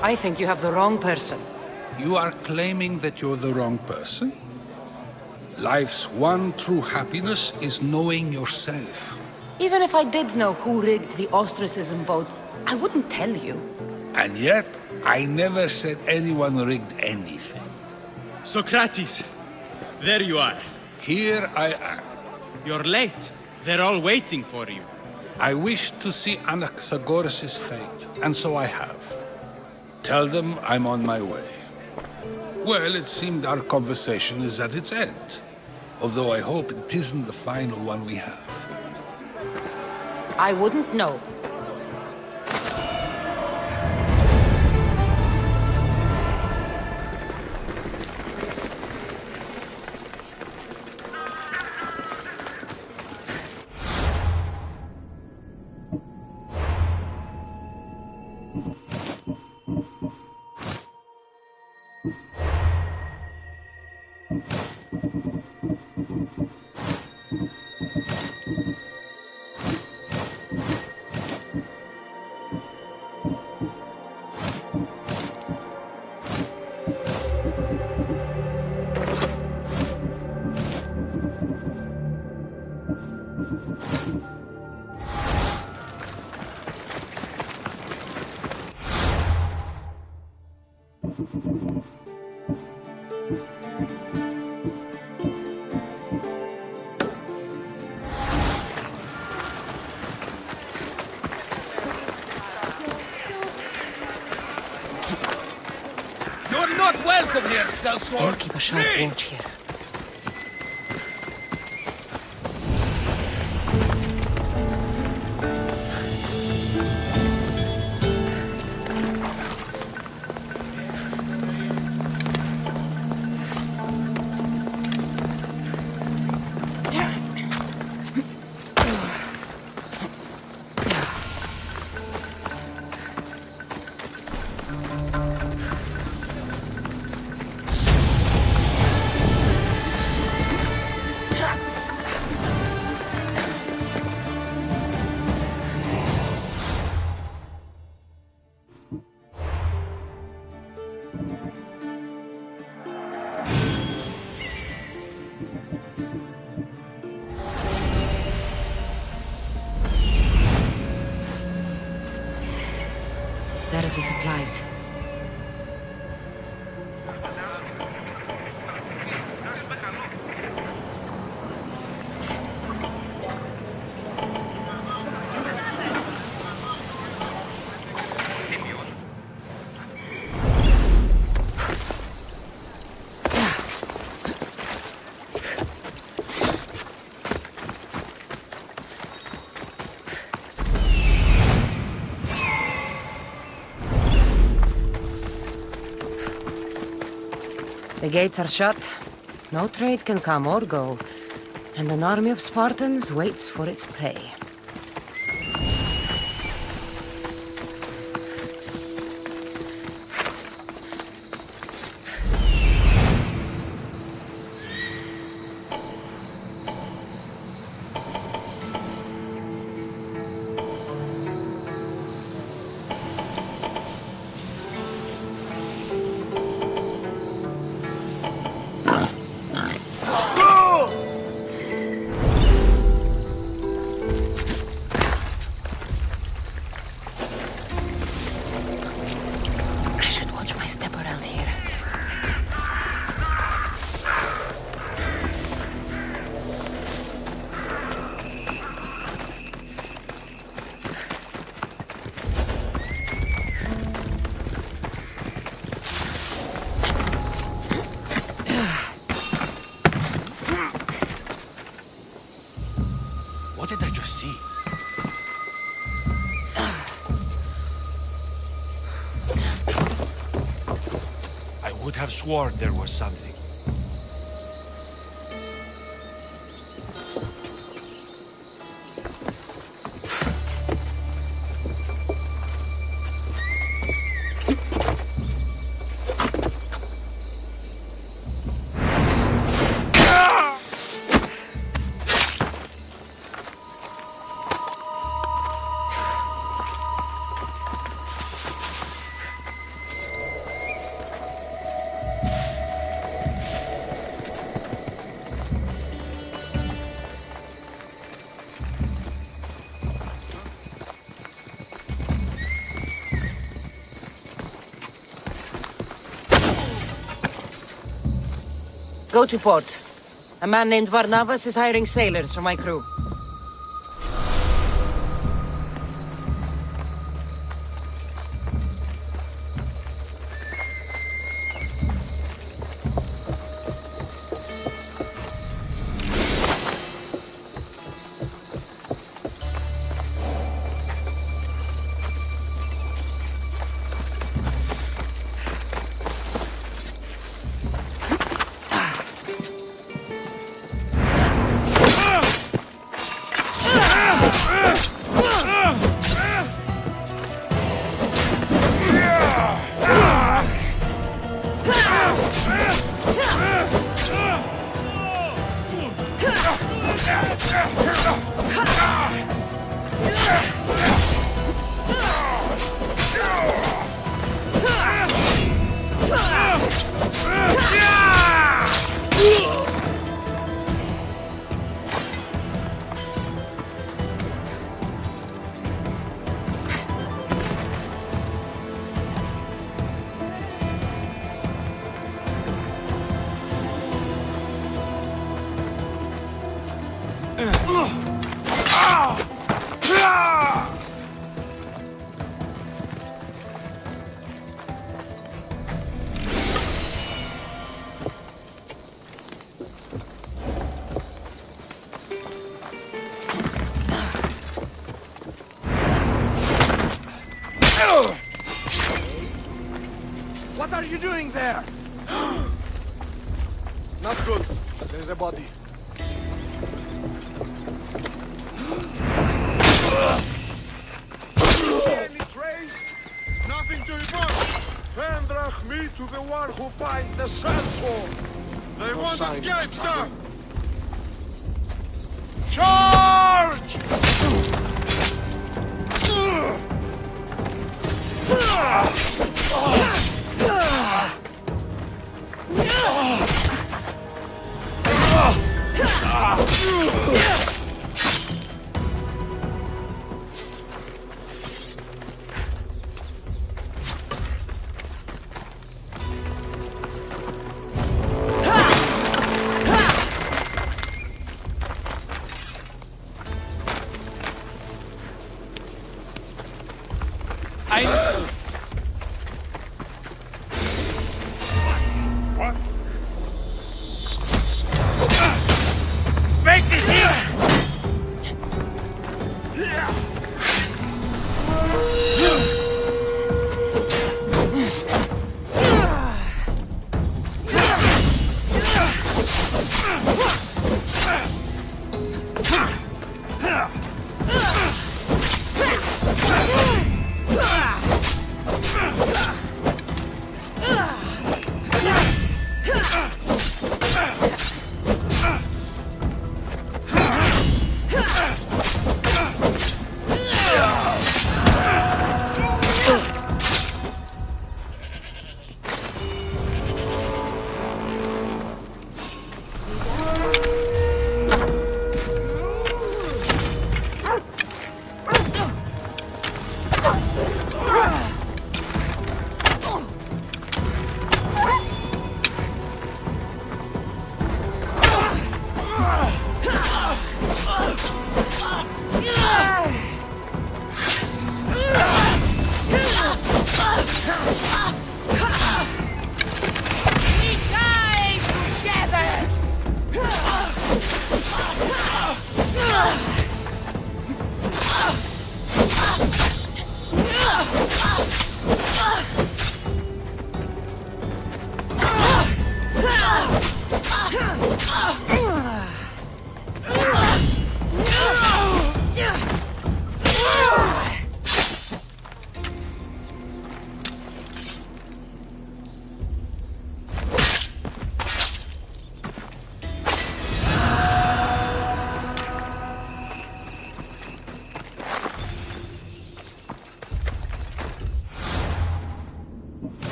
I think you have the wrong person. You are claiming that you're the wrong person? Life's one true happiness is knowing yourself. Even if I did know who rigged the ostracism vote, I wouldn't tell you. And yet, I never said anyone rigged anything. Socrates! There you are. Here I am. You're late. They're all waiting for you. I wish to see Anaxagoras' fate, and so I have. Tell them I'm on my way. Well, it seemed our conversation is at its end. Although I hope it isn't the final one we have. I wouldn't know. You're not welcome here, sellsword! I'll keep a sharp watch here. There's the supplies. The gates are shut. No trade can come or go. And an army of Spartans waits for its prey. What did I just see? I would have sworn there was something. Go to port. A man named Varnavas is hiring sailors for my crew. What are you doing there? Not good. There's a body. Any trace? Nothing to report. Vendrach me to the one who finds the sand sword. They No won't sign of escape, sir. struggle. Charge! What? Make this here!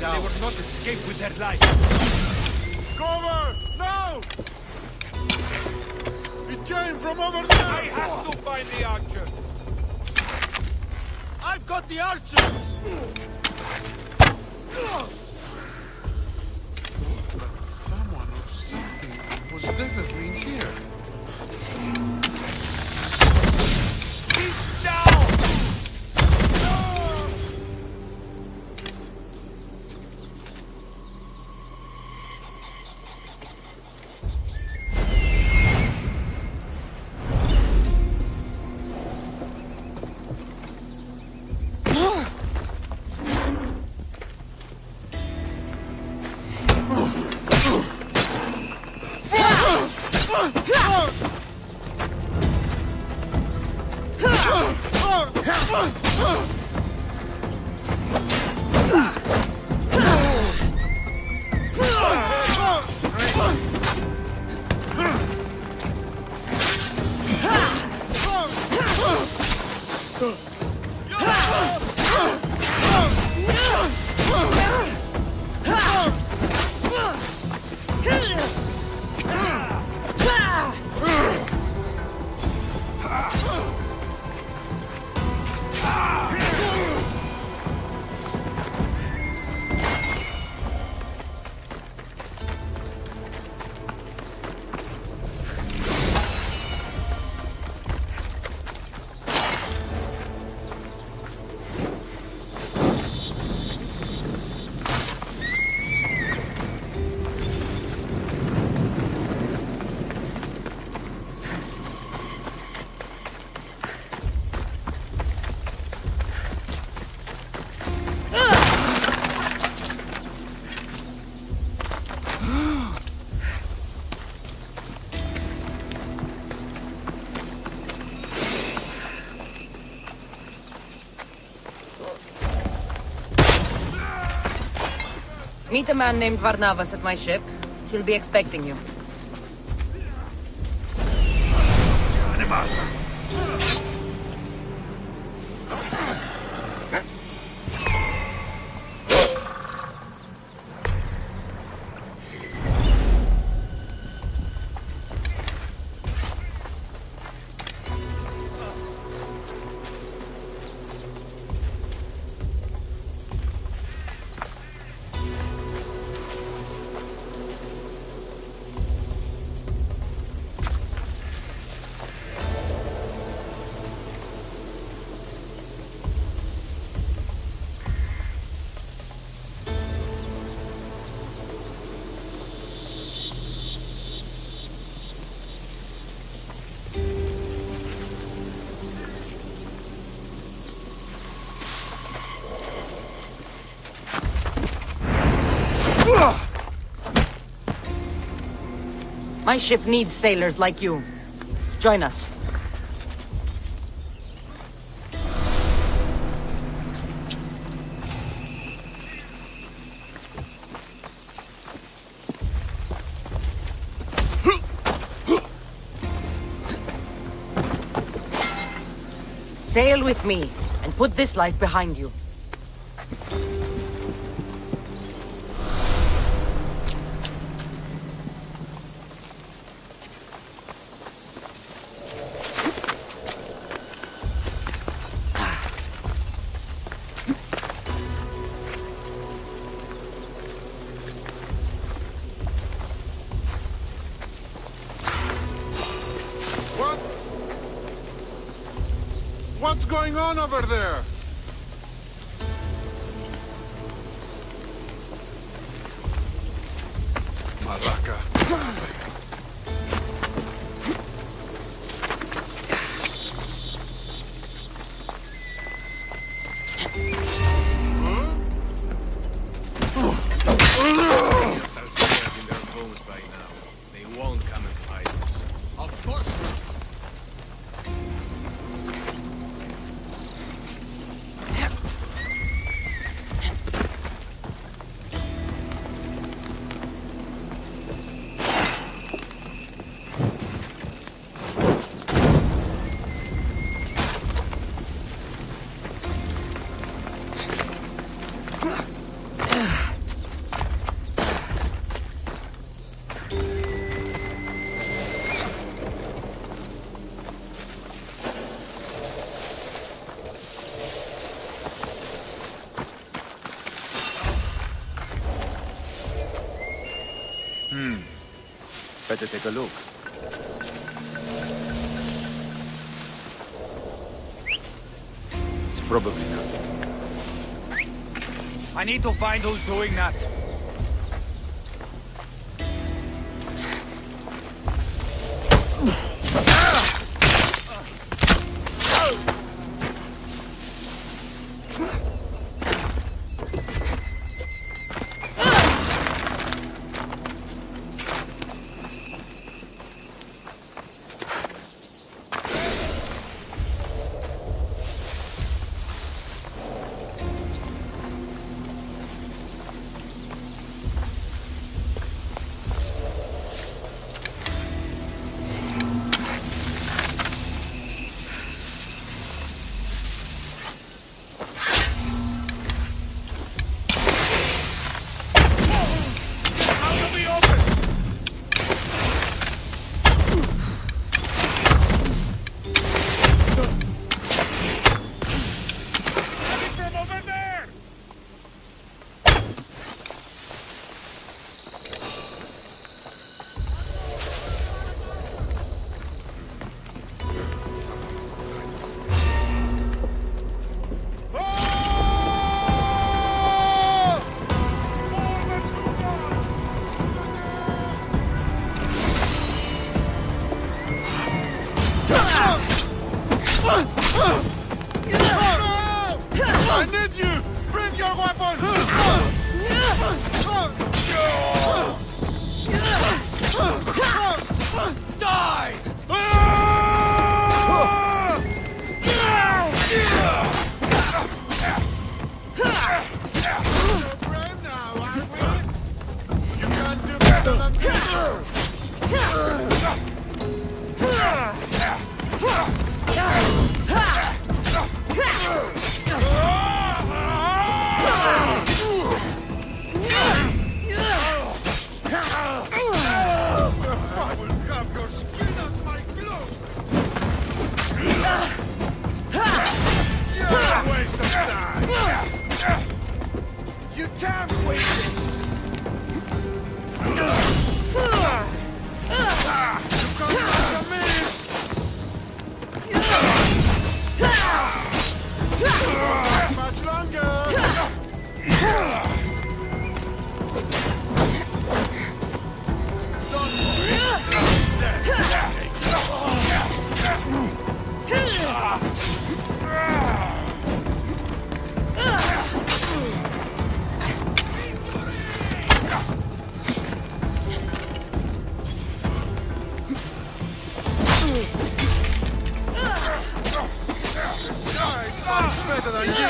They will not escape with their life. Cover! No! It came from over there! I have to find the archer. I've got the archer! Someone or something was definitely in here. These Meet a man named Varnavas at my ship. He'll be expecting you. My ship needs sailors like you. Join us. Sail with me, and put this life behind you. What's going on over there? Malaka. Better take a look. It's probably not. I need to find who's doing that. better than you.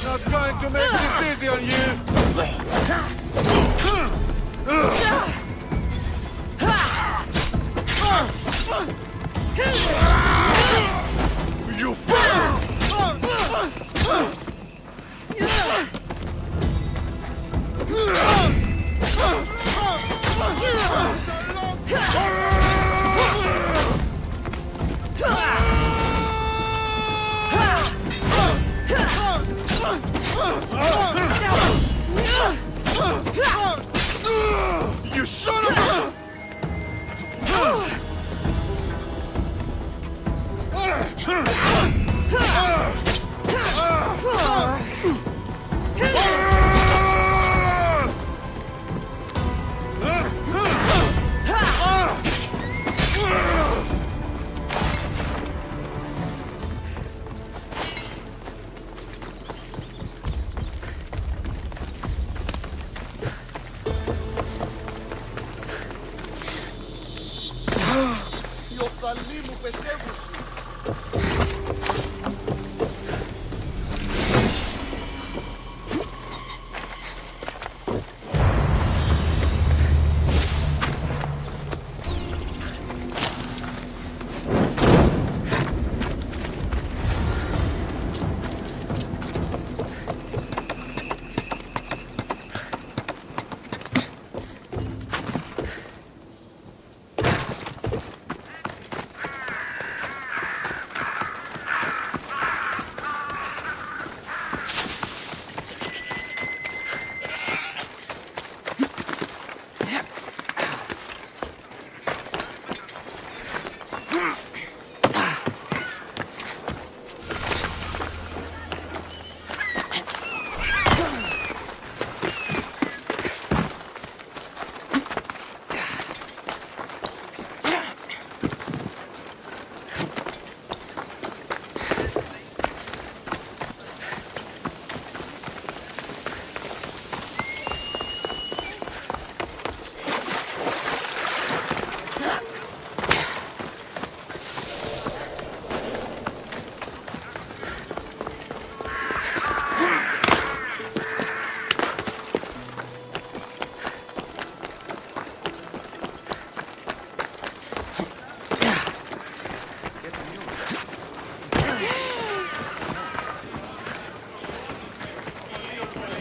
Not going to make this easy on you. You fool! You son of a... Η οφθαλμή μου πεσέβουσε.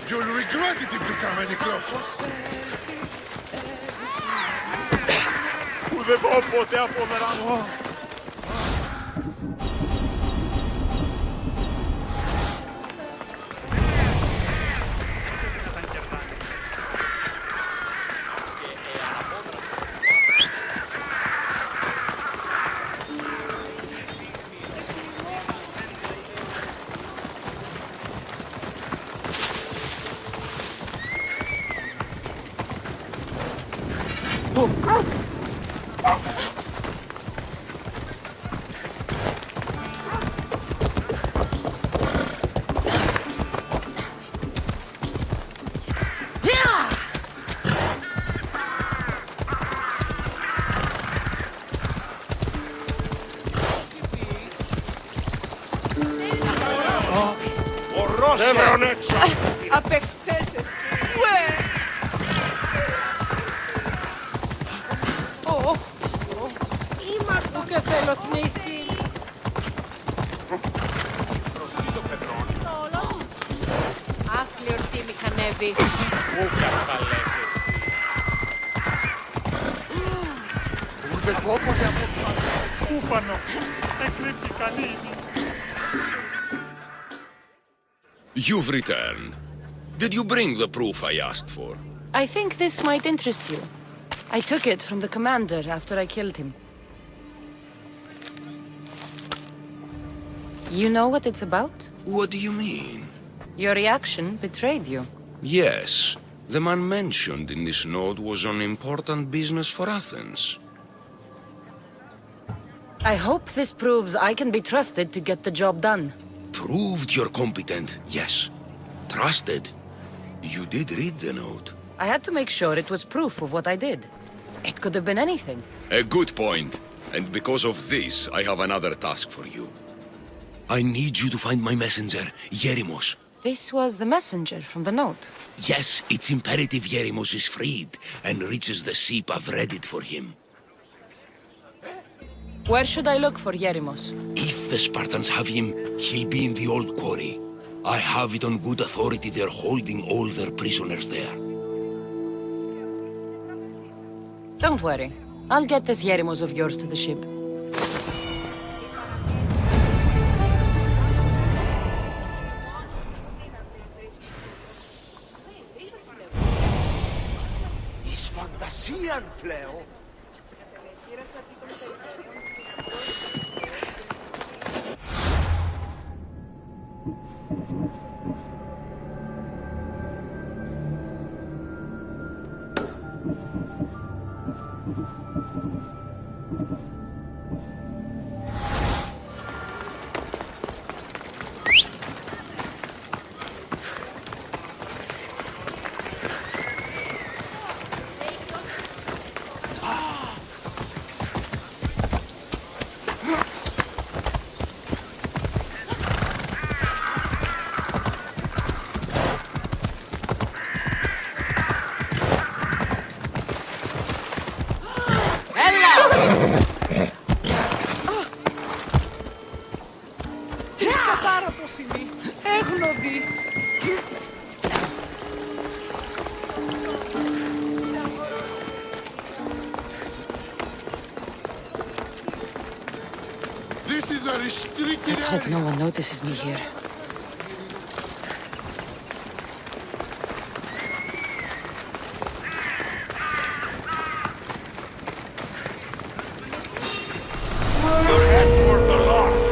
You'll regret it if you come any closer. Που δεν πάω ποτέ απομέρα μου. Απεχθέσεστε. Ουε! Είμαι του και θέλω θνίσκει. Άθλιορτη μηχανεύει. Ούκας χαλέσες. Ούτε κόποτε από Κούπανο. Εκρύπτηκαν ήδη. You've returned. Did you bring the proof I asked for? I think this might interest you. I took it from the commander after I killed him. You know what it's about? What do you mean? Your reaction betrayed you. Yes. The man mentioned in this note was on important business for Athens. I hope this proves I can be trusted to get the job done. Proved you're competent, yes. Trusted? You did read the note. I had to make sure it was proof of what I did. It could have been anything. A good point. And because of this, I have another task for you. I need you to find my messenger, Yerimos. This was the messenger from the note. Yes, it's imperative Yerimos is freed and reaches the ship I've readied for him. Where should I look for Yerimos? If the Spartans have him, he'll be in the old quarry. I have it on good authority they're holding all their prisoners there. Don't worry. I'll get this Yerimos of yours to the ship. Is fantasian pleo. Let's hope no one notices me here. Your heads were the lost.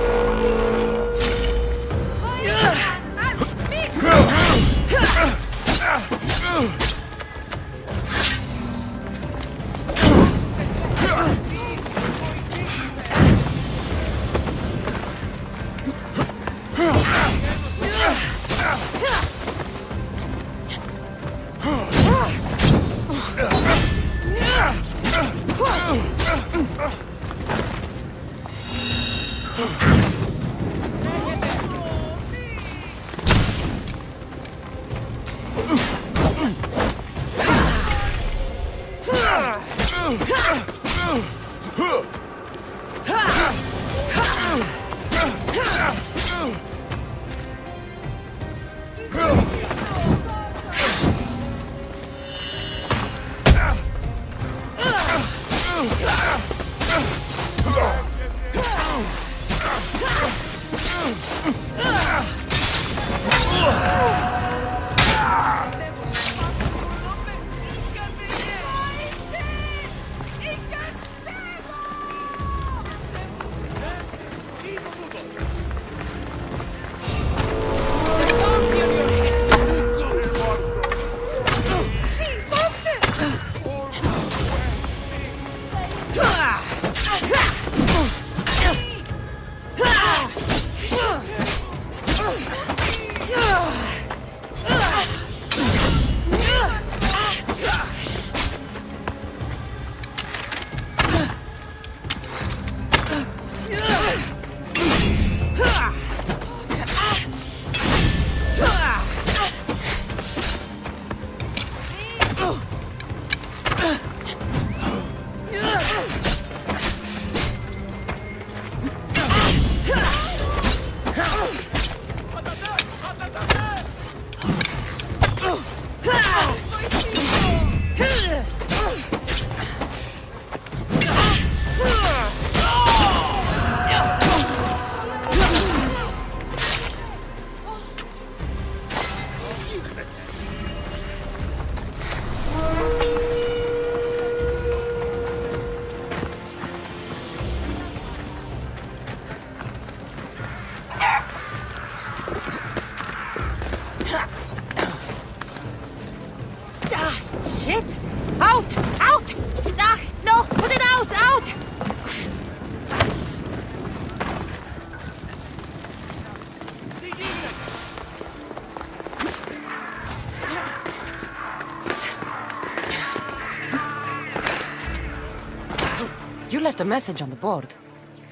left a message on the board.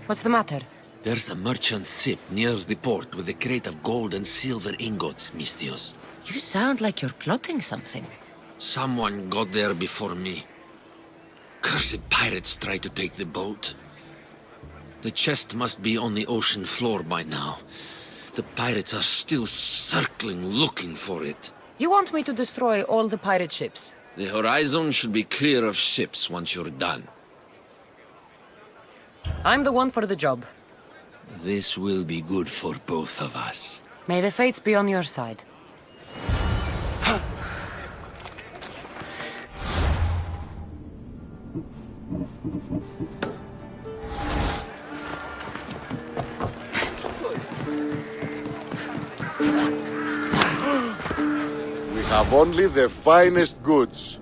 What's the matter? There's a merchant ship near the port with a crate of gold and silver ingots, Mistios. You sound like you're plotting something. Someone got there before me. Cursed pirates tried to take the boat. The chest must be on the ocean floor by now. The pirates are still circling, looking for it. You want me to destroy all the pirate ships? The horizon should be clear of ships once you're done. I'm the one for the job. This will be good for both of us. May the fates be on your side. We have only the finest goods.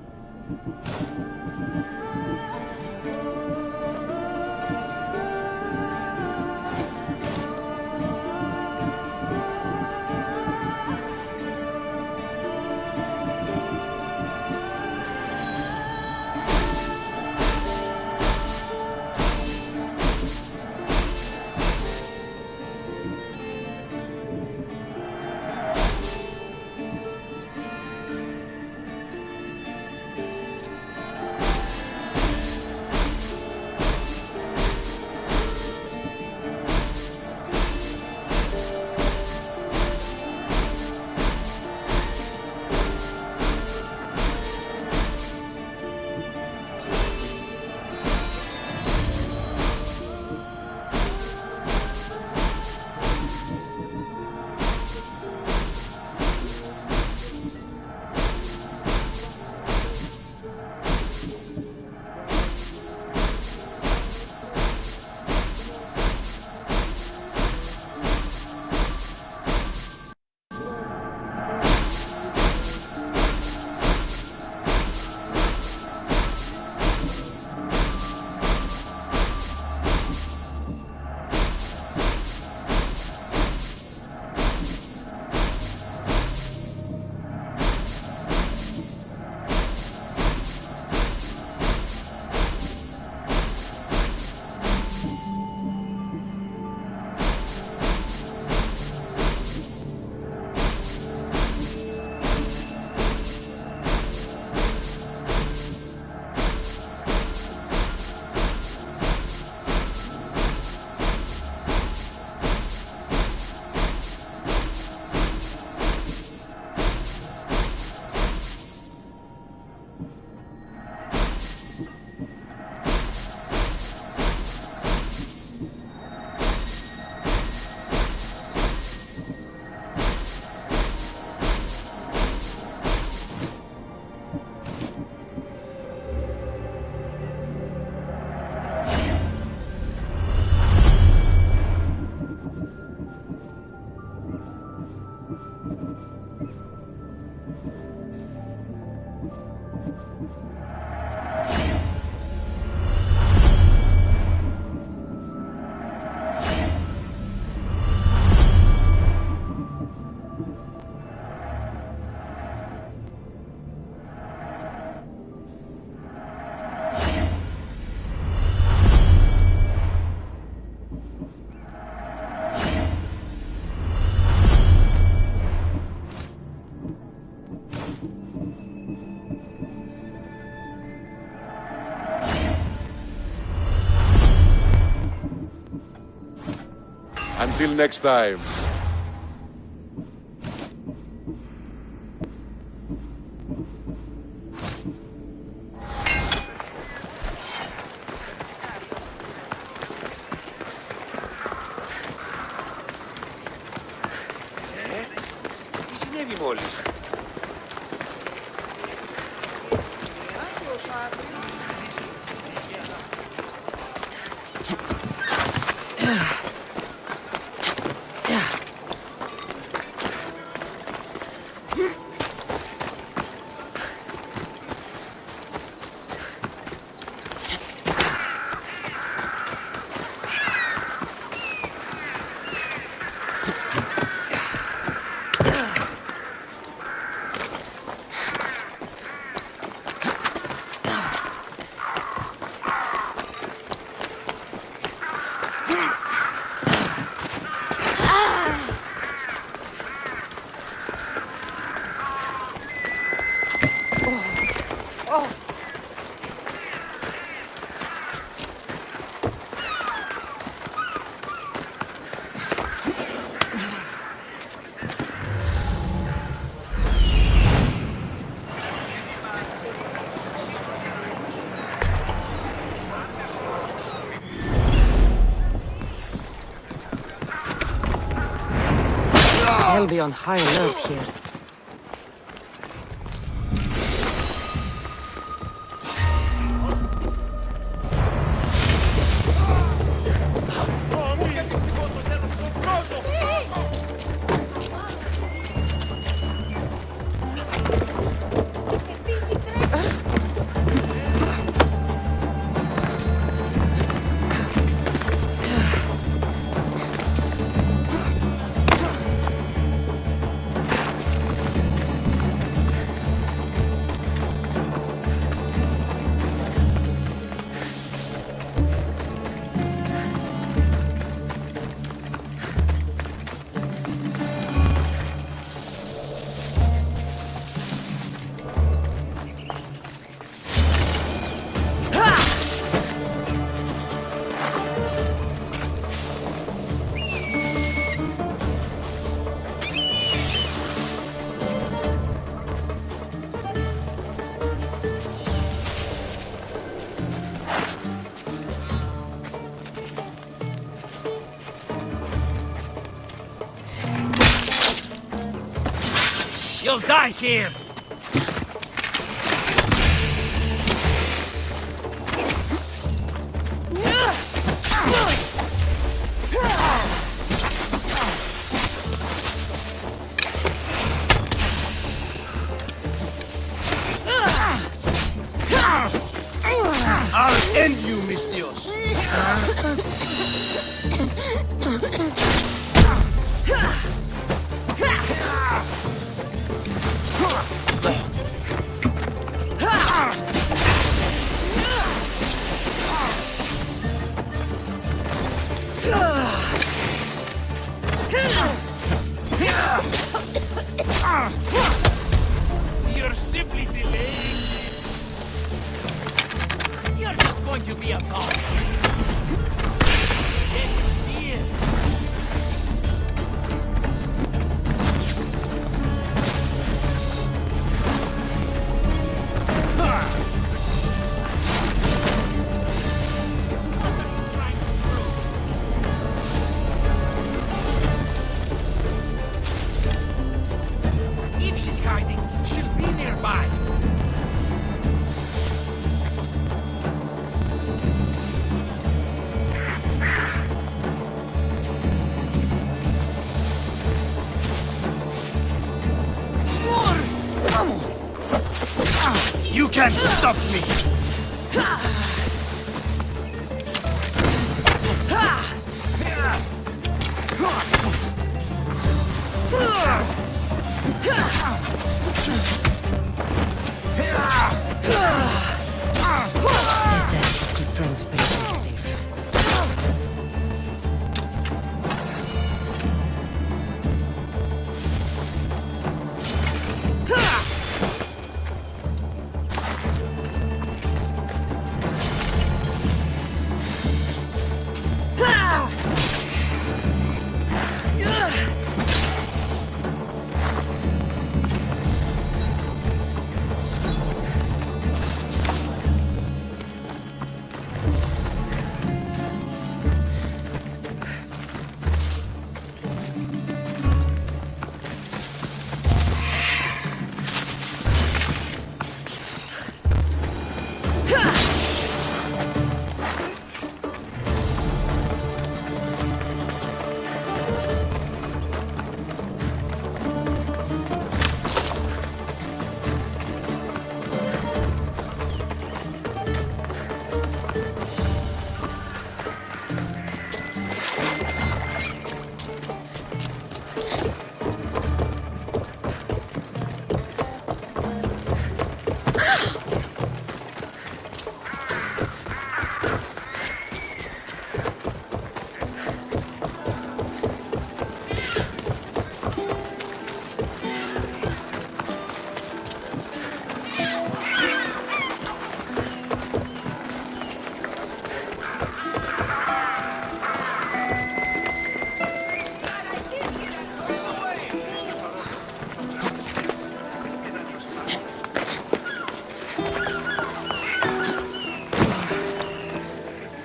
Until next time. Τι συνέβη μόλις? I'll be on high alert here. You'll die here! I'll end you, mis Dios. You're simply delaying. You're just going to be a god. Get your spear. If she's hiding, she'll be nearby. You can't stop me! He's dead. Keep friends safe.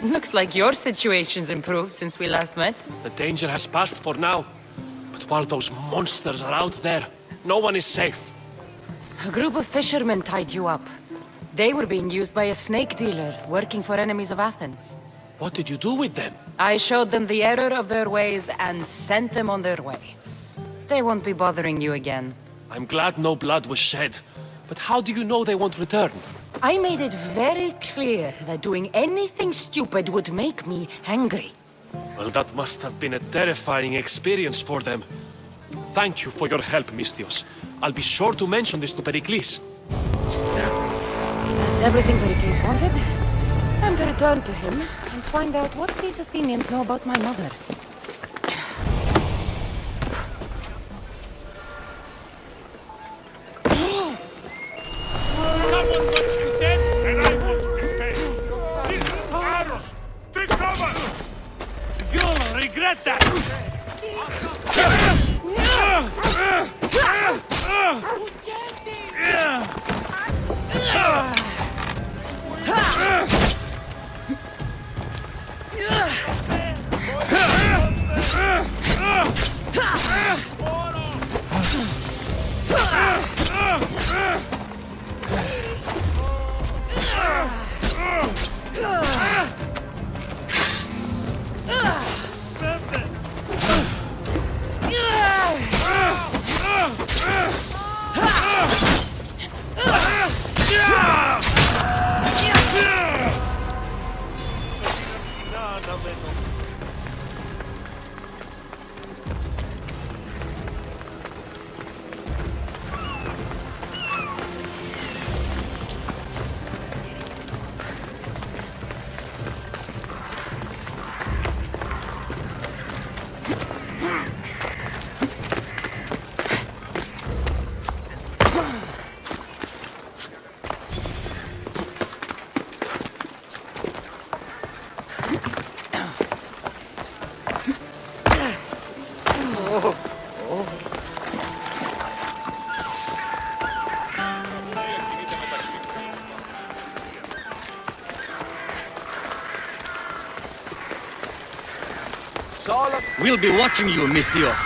Looks like your situation's improved since we last met. The danger has passed for now. But while those monsters are out there. No one is safe. A group of fishermen tied you up. They were being used by a snake dealer working for enemies of Athens. What did you do with them? I showed them the error of their ways and sent them on their way. They won't be bothering you again. I'm glad no blood was shed. But how do you know they won't return? I made it very clear that doing anything stupid would make me angry. Well, that must have been a terrifying experience for them. Thank you for your help, Misthios. I'll be sure to mention this to Pericles. That's everything Pericles wanted. Time to return to him and find out what these Athenians know about my mother. Someone wants you dead, and I want to be paid. Caesar, arrows, take cover! You'll regret that! We'll be watching you, Misthios.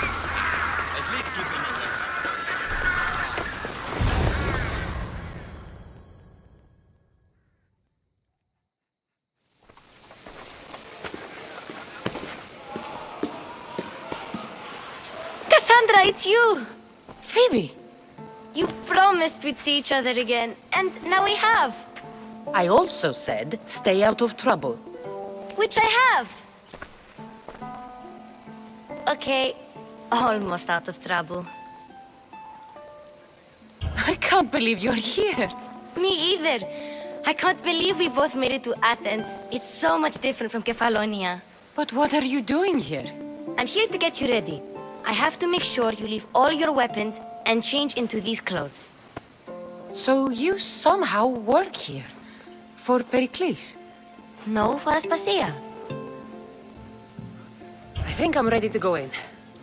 Kassandra, it's you! Phoebe! You promised we'd see each other again, and now we have. I also said, stay out of trouble. Which I have. Okay, almost out of trouble. I can't believe you're here. Me either. I can't believe we both made it to Athens. It's so much different from Kefalonia. But what are you doing here? I'm here to get you ready. I have to make sure you leave all your weapons and change into these clothes. So you somehow work here? For Pericles? No, for Aspasia. I think I'm ready to go in.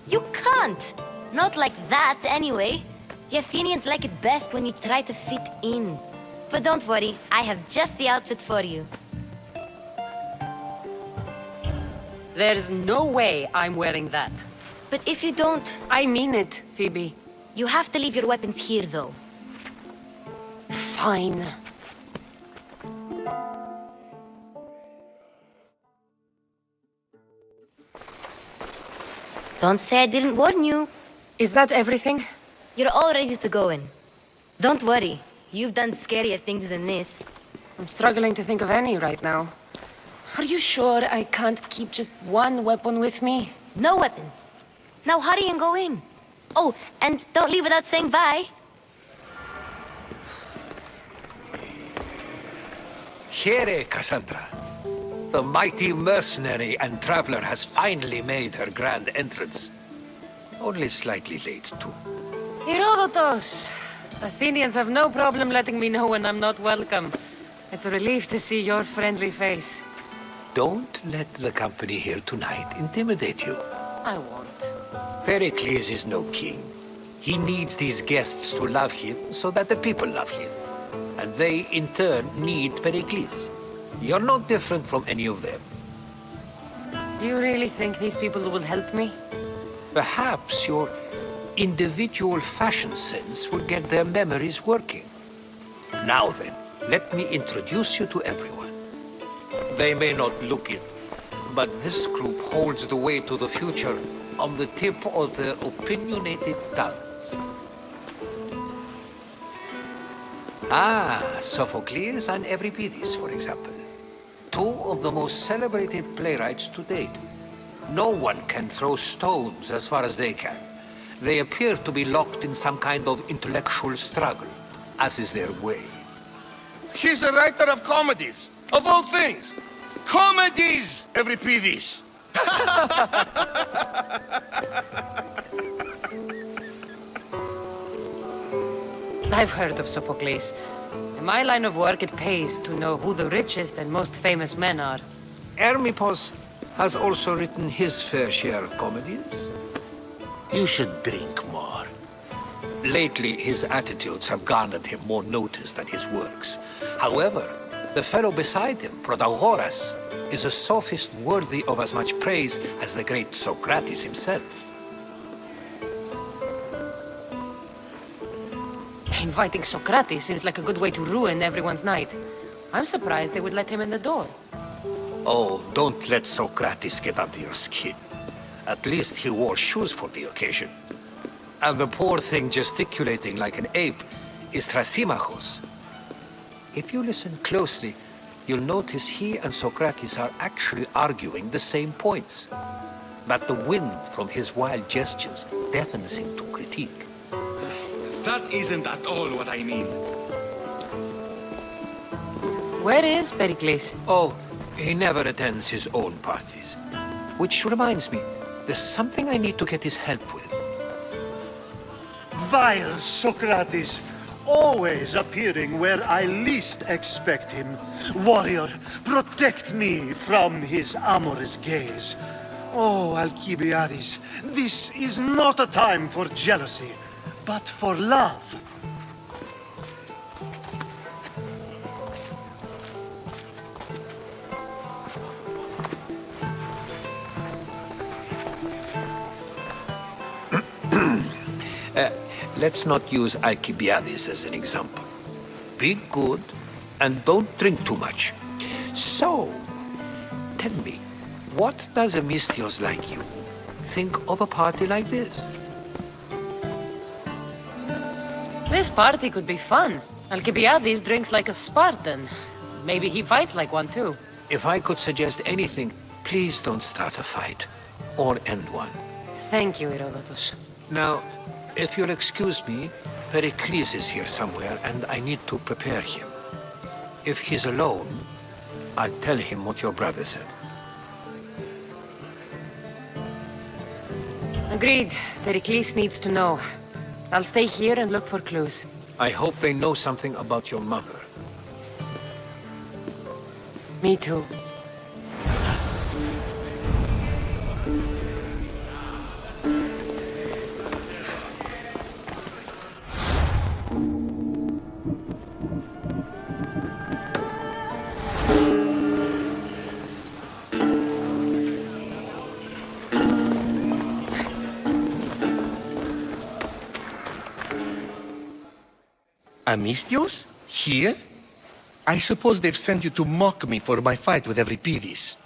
You can't! Not like that, anyway. The Athenians like it best when you try to fit in. But don't worry, I have just the outfit for you. There's no way I'm wearing that. But if you don't... I mean it, Phoebe. You have to leave your weapons here, though. Fine. Don't say I didn't warn you. Is that everything? You're all ready to go in. Don't worry. You've done scarier things than this. I'm struggling to think of any right now. Are you sure I can't keep just one weapon with me? No weapons. Now hurry and go in. Oh, and don't leave without saying bye. Here, Kassandra. The mighty mercenary and traveler has finally made her grand entrance. Only slightly late, too. Herodotus! Athenians have no problem letting me know when I'm not welcome. It's a relief to see your friendly face. Don't let the company here tonight intimidate you. I won't. Pericles is no king. He needs these guests to love him so that the people love him. And they, in turn, need Pericles. You're not different from any of them. Do you really think these people will help me? Perhaps your individual fashion sense will get their memories working. Now then, let me introduce you to everyone. They may not look it, but this group holds the way to the future on the tip of their opinionated tongues. Sophocles and Euripides, for example. Two of the most celebrated playwrights to date. No one can throw stones as far as they can. They appear to be locked in some kind of intellectual struggle, as is their way. He's a writer of comedies, of all things. Comedies, Euripides. I've heard of Sophocles. In my line of work, it pays to know who the richest and most famous men are. Hermippos has also written his fair share of comedies. You should drink more. Lately, his attitudes have garnered him more notice than his works. However, the fellow beside him, Protagoras, is a sophist worthy of as much praise as the great Socrates himself. Inviting Socrates seems like a good way to ruin everyone's night. I'm surprised they would let him in the door. Oh, don't let Socrates get under your skin. At least he wore shoes for the occasion. And the poor thing gesticulating like an ape is Thrasymachos. If you listen closely, you'll notice he and Socrates are actually arguing the same points. But the wind from his wild gestures deafens him to critique. That isn't at all what I mean. Where is Pericles? Oh, he never attends his own parties. Which reminds me, there's something I need to get his help with. Vile Socrates, always appearing where I least expect him. Warrior, protect me from his amorous gaze. Oh, Alcibiades, this is not a time for jealousy, but for love. Let's not use Alcibiades as an example. Be good and don't drink too much. So, tell me, what does a Mystios like you think of a party like this? This party could be fun. Alcibiades drinks like a Spartan. Maybe he fights like one too. If I could suggest anything, please don't start a fight or end one. Thank you, Herodotus. Now, if you'll excuse me, Pericles is here somewhere and I need to prepare him. If he's alone, I'll tell him what your brother said. Agreed. Pericles needs to know. I'll stay here and look for clues. I hope they know something about your mother. Me too. Amistios? Here? I suppose they've sent you to mock me for my fight with Euripides.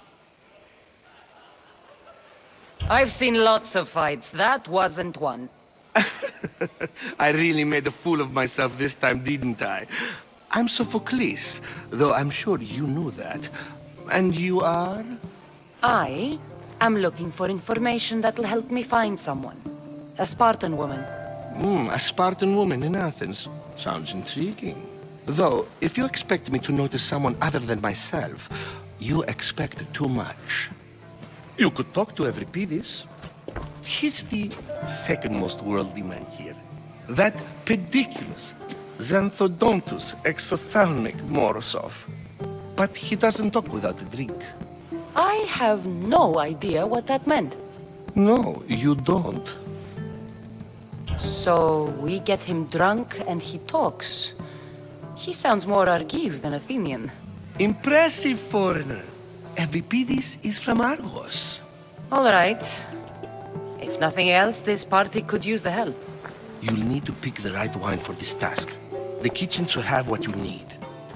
I've seen lots of fights. That wasn't one. I really made a fool of myself this time, didn't I? I'm Sophocles, though I'm sure you knew that. And you are? I am looking for information that'll help me find someone. A Spartan woman. A Spartan woman in Athens. Sounds intriguing. Though, if you expect me to notice someone other than myself, you expect too much. You could talk to Euripides. He's the second most worldly man here. That pediculous, xanthodontus exophthalmic Morosov. But he doesn't talk without a drink. I have no idea what that meant. No, you don't. So we get him drunk and he talks. He sounds more Argive than Athenian. Impressive, foreigner. Euripides is from Argos. All right. If If nothing else, this party could use the help. You'll need to pick the right wine for this task. The kitchen should have what you need.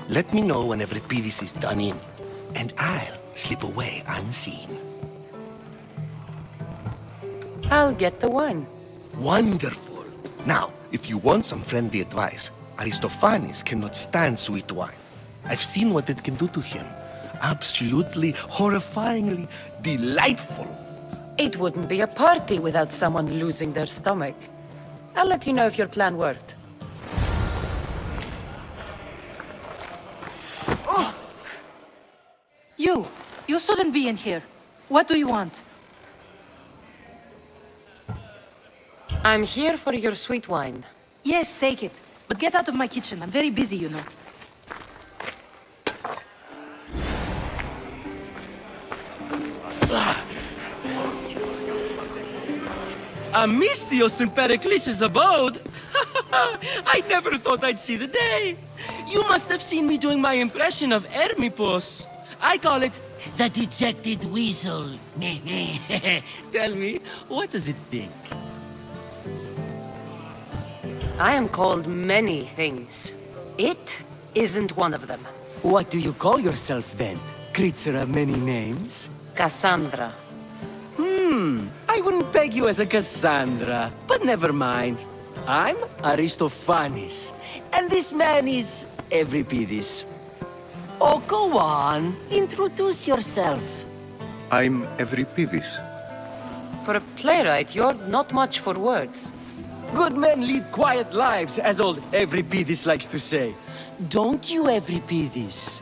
Let me know when Evripidis is done in, and I'll slip away unseen. I'll get the wine. Wonderful. Now, if you want some friendly advice, Aristophanes cannot stand sweet wine. I've seen what it can do to him. Absolutely, horrifyingly delightful. It wouldn't be a party without someone losing their stomach. I'll let you know if your plan worked. Oh. You shouldn't be in here. What do you want? I'm here for your sweet wine. Yes, take it. But get out of my kitchen. I'm very busy, you know. Amistios in Pericles' abode? I never thought I'd see the day. You must have seen me doing my impression of Hermippos. I call it the dejected weasel. Tell me, what does it think? I am called many things. It isn't one of them. What do you call yourself then? Creature of many names? Kassandra. I wouldn't peg you as a Kassandra, but never mind. I'm Aristophanes, and this man is Evripidis. Oh, go on. Introduce yourself. I'm Evripidis. For a playwright, you're not much for words. Good men lead quiet lives, as old Evripidis likes to say. Don't you, Evripidis?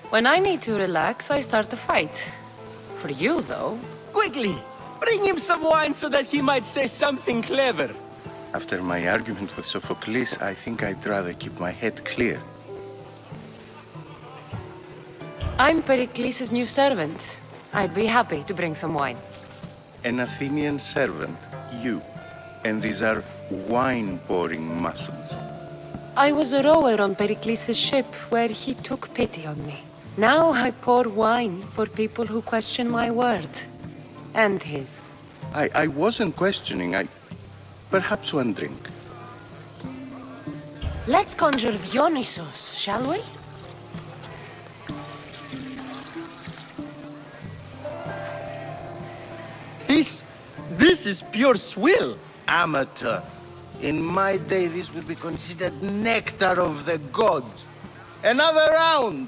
When I need to relax, I start a fight. For you, though... Quickly! Bring him some wine so that he might say something clever. After my argument with Sophocles, I think I'd rather keep my head clear. I'm Pericles' new servant. I'd be happy to bring some wine. An Athenian servant, you. And these are wine-pouring muscles. I was a rower on Pericles' ship where he took pity on me. Now I pour wine for people who question my word. And his. I wasn't questioning, perhaps one drink. Let's conjure Dionysos, shall we? This is pure swill. Amateur. In my day, this would be considered nectar of the gods. Another round!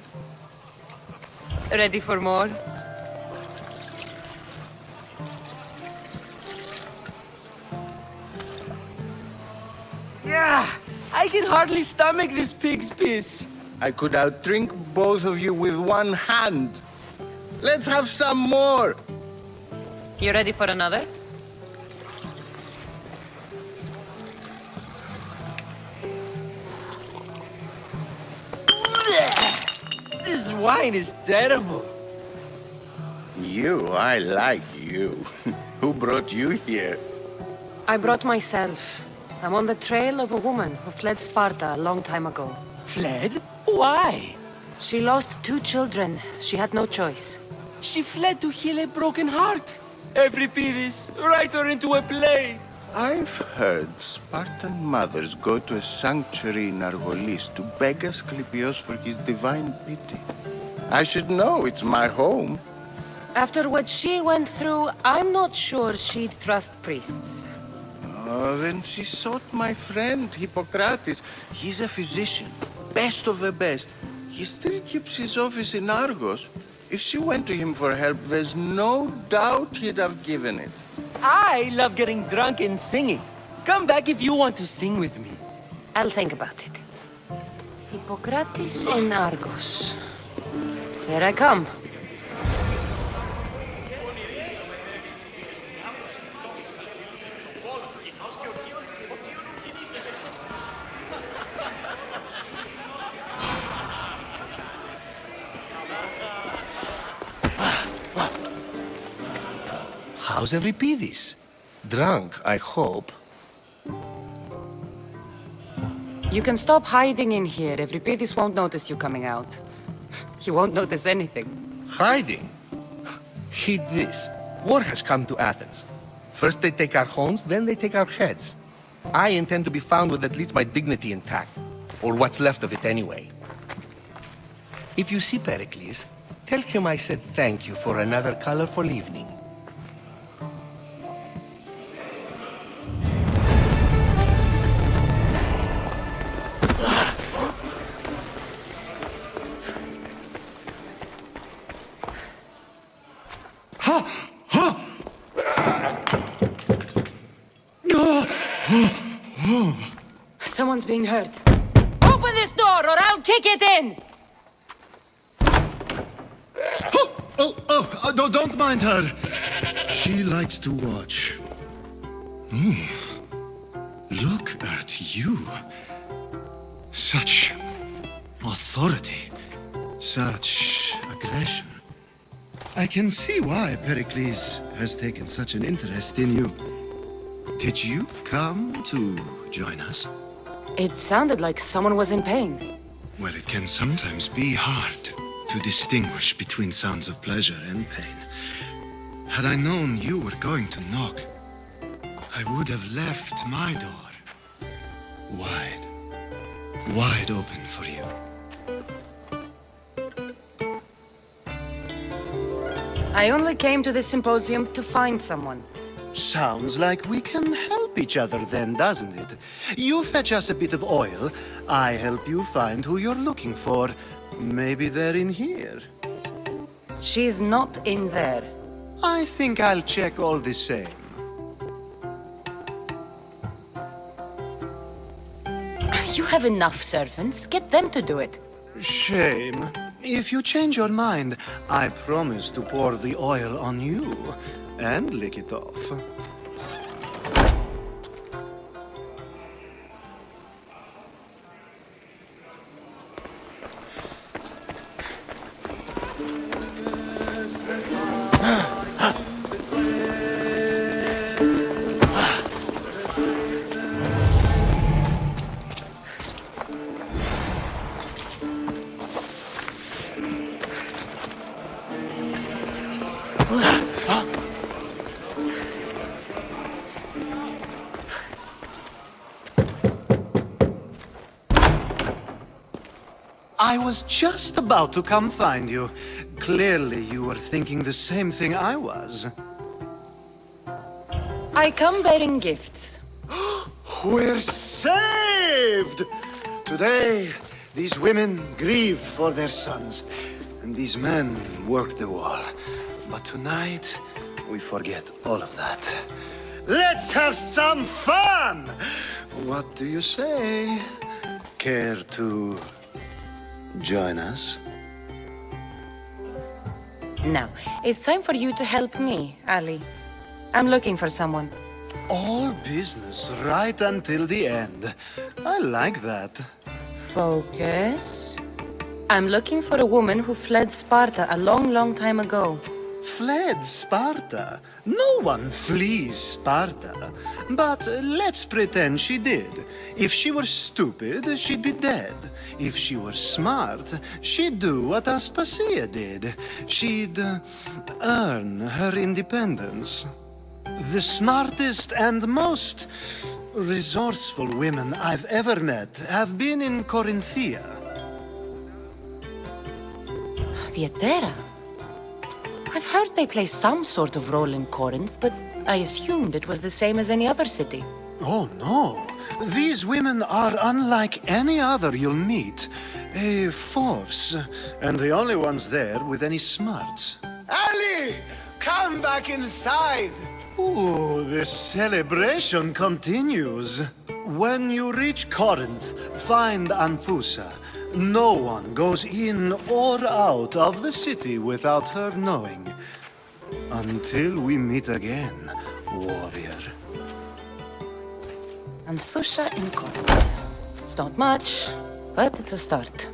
Ready for more? Yeah, I can hardly stomach this pig's piss. I could outdrink both of you with one hand. Let's have some more! You ready for another? This wine is terrible. I like you. Who brought you here? I brought myself. I'm on the trail of a woman who fled Sparta a long time ago. Fled? Why? She lost 2 children. She had no choice. She fled to heal a broken heart. Evripidis, write her into a play. I've heard Spartan mothers go to a sanctuary in Argolis to beg Asclepios for his divine pity. I should know, it's my home. After what she went through, I'm not sure she'd trust priests. Oh, then she sought my friend, Hippocrates. He's a physician, best of the best. He still keeps his office in Argos. If she went to him for help, there's no doubt he'd have given it. I love getting drunk and singing. Come back if you want to sing with me. I'll think about it. Hippocrates in Argos. Here I come. How's Evripidis? Drunk, I hope. You can stop hiding in here. Evripidis won't notice you coming out. He won't notice anything. Hiding? Hid this. War has come to Athens. First they take our homes, then they take our heads. I intend to be found with at least my dignity intact. Or what's left of it anyway. If you see Pericles, tell him I said thank you for another colorful evening. Someone's being hurt. Open this door or I'll kick it in! Don't mind her. She likes to watch. Look at you. Such authority. Such aggression. I can see why Pericles has taken such an interest in you. Did you come to join us? It sounded like someone was in pain. Well, it can sometimes be hard to distinguish between sounds of pleasure and pain. Had I known you were going to knock, I would have left my door wide open for you. I only came to this symposium to find someone. Sounds like we can help each other then, doesn't it? You fetch us a bit of oil, I help you find who you're looking for. Maybe they're in here. She's not in there. I think I'll check all the same. You have enough servants. Get them to do it. Shame. If you change your mind, I promise to pour the oil on you and lick it off. I was just about to come find you. Clearly you were thinking the same thing I was. I come bearing gifts. We're saved! Today, these women grieved for their sons, and these men worked the wall. But tonight, we forget all of that. Let's have some fun! What do you say? Care to join us? Now, it's time for you to help me, Ali. I'm looking for someone. All business right until the end. I like that. Focus. I'm looking for a woman who fled Sparta a long, long time ago. Fled Sparta? No one flees Sparta. But let's pretend she did. If she were stupid, she'd be dead. If she were smart, she'd do what Aspasia did. She'd earn her independence. The smartest and most resourceful women I've ever met have been in Corinthia. Theatera? I've heard they play some sort of role in Corinth, but I assumed it was the same as any other city. Oh, no. These women are unlike any other you'll meet. A force, and the only ones there with any smarts. Ali! Come back inside! Ooh, the celebration continues. When you reach Corinth, find Anthusa. No one goes in or out of the city without her knowing. Until we meet again, warrior. Anthusa in Corinth. It's not much, but it's a start.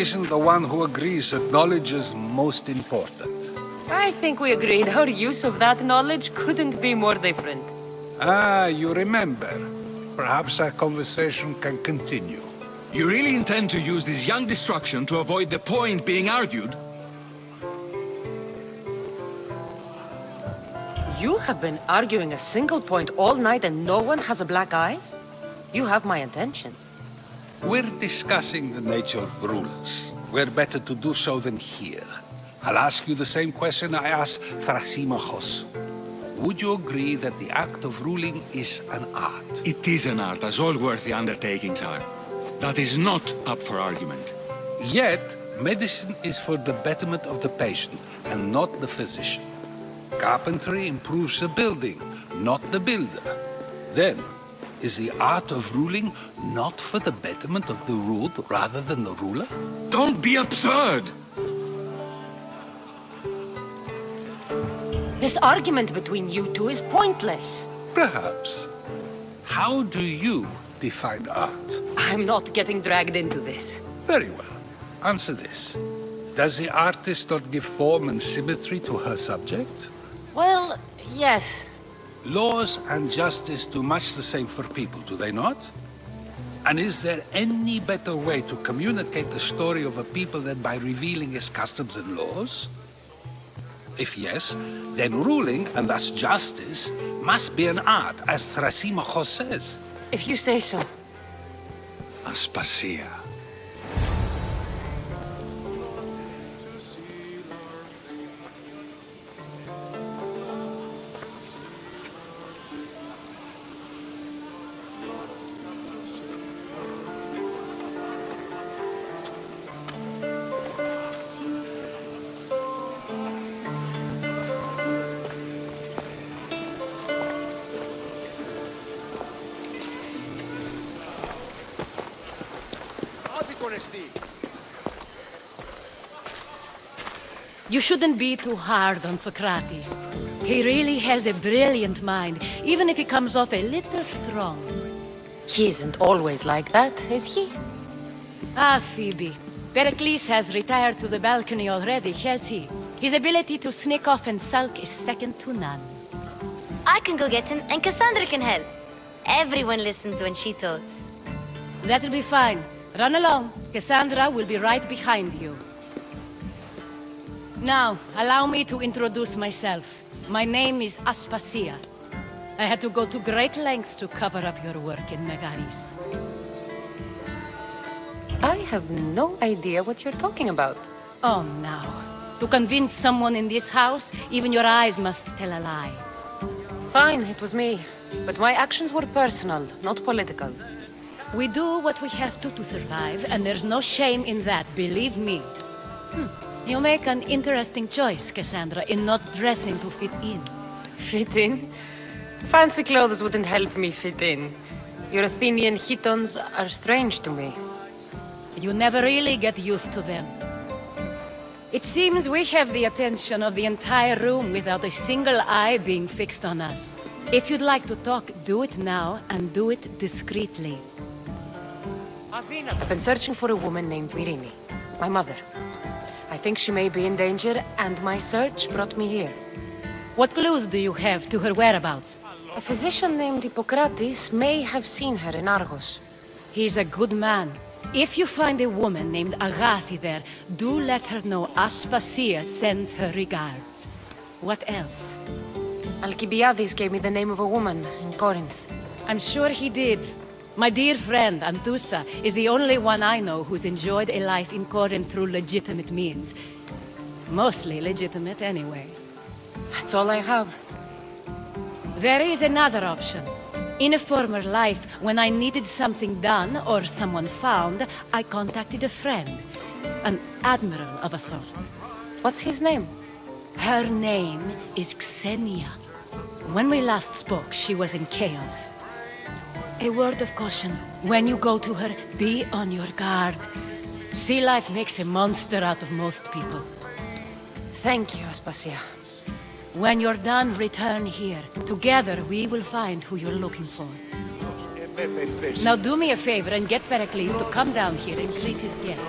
isn't the one who agrees that knowledge is most important. I think we agreed our use of that knowledge couldn't be more different. Ah, you remember. Perhaps our conversation can continue. You really intend to use this young destruction to avoid the point being argued? You have been arguing a single point all night and no one has a black eye? You have my attention. We're discussing the nature of rulers. Where better to do so than here? I'll ask you the same question I asked Thrasymachos. Would you agree that the act of ruling is an art? It is an art, as all worthy undertakings are. That is not up for argument. Yet, medicine is for the betterment of the patient, and not the physician. Carpentry improves the building, not the builder. Then, is the art of ruling not for the betterment of the ruled rather than the ruler? Don't be absurd! This argument between you two is pointless. Perhaps. How do you define art? I'm not getting dragged into this. Very well. Answer this. Does the artist not give form and symmetry to her subject? Well, yes. Laws and justice do much the same for people, do they not? And is there any better way to communicate the story of a people than by revealing its customs and laws? If yes, then ruling, and thus justice, must be an art, as Thrasymachos says. If you say so. Aspasia. You shouldn't be too hard on Socrates. He really has a brilliant mind, even if he comes off a little strong. He isn't always like that, is he? Ah, Phoebe. Pericles has retired to the balcony already, has he? His ability to sneak off and sulk is second to none. I can go get him, and Kassandra can help. Everyone listens when she talks. That'll be fine. Run along. Kassandra will be right behind you. Now, allow me to introduce myself. My name is Aspasia. I had to go to great lengths to cover up your work in Megaris. I have no idea what you're talking about. Oh, now. To convince someone in this house, even your eyes must tell a lie. Fine, it was me. But my actions were personal, not political. We do what we have to survive, and there's no shame in that, believe me. You make an interesting choice, Kassandra, in not dressing to fit in. Fit in? Fancy clothes wouldn't help me fit in. Your Athenian chitons are strange to me. You never really get used to them. It seems we have the attention of the entire room without a single eye being fixed on us. If you'd like to talk, do it now, and do it discreetly. I've been searching for a woman named Myrine, my mother. I think she may be in danger, and my search brought me here. What clues do you have to her whereabouts? A physician named Hippocrates may have seen her in Argos. He's a good man. If you find a woman named Agathi there, do let her know Aspasia sends her regards. What else? Alcibiades gave me the name of a woman in Corinth. I'm sure he did. My dear friend, Anthusa, is the only one I know who's enjoyed a life in Corinth through legitimate means. Mostly legitimate, anyway. That's all I have. There is another option. In a former life, when I needed something done or someone found, I contacted a friend. An admiral of a sort. What's his name? Her name is Xenia. When we last spoke, she was in chaos. A word of caution. When you go to her, be on your guard. Sea life makes a monster out of most people. Thank you, Aspasia. When you're done, return here. Together, we will find who you're looking for. Now do me a favor and get Pericles to come down here and greet his guests.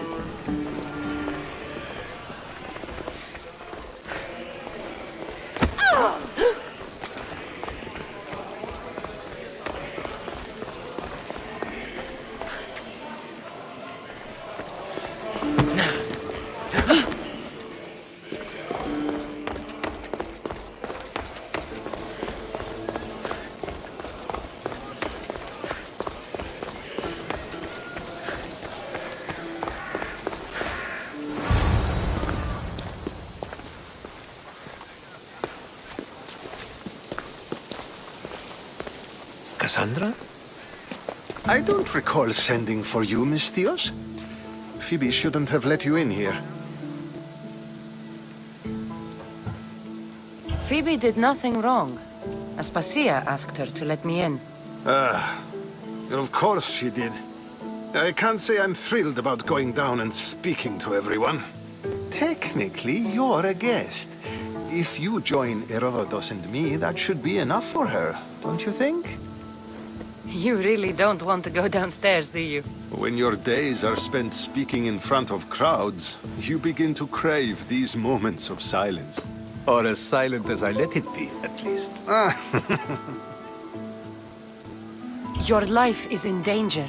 Kassandra? I don't recall sending for you, Misthios. Phoebe shouldn't have let you in here. Phoebe did nothing wrong. Aspasia asked her to let me in. Of course she did. I can't say I'm thrilled about going down and speaking to everyone. Technically, you're a guest. If you join Herodotus and me, that should be enough for her, don't you think? You really don't want to go downstairs, do you? When your days are spent speaking in front of crowds, you begin to crave these moments of silence. Or as silent as I let it be, at least. Your life is in danger.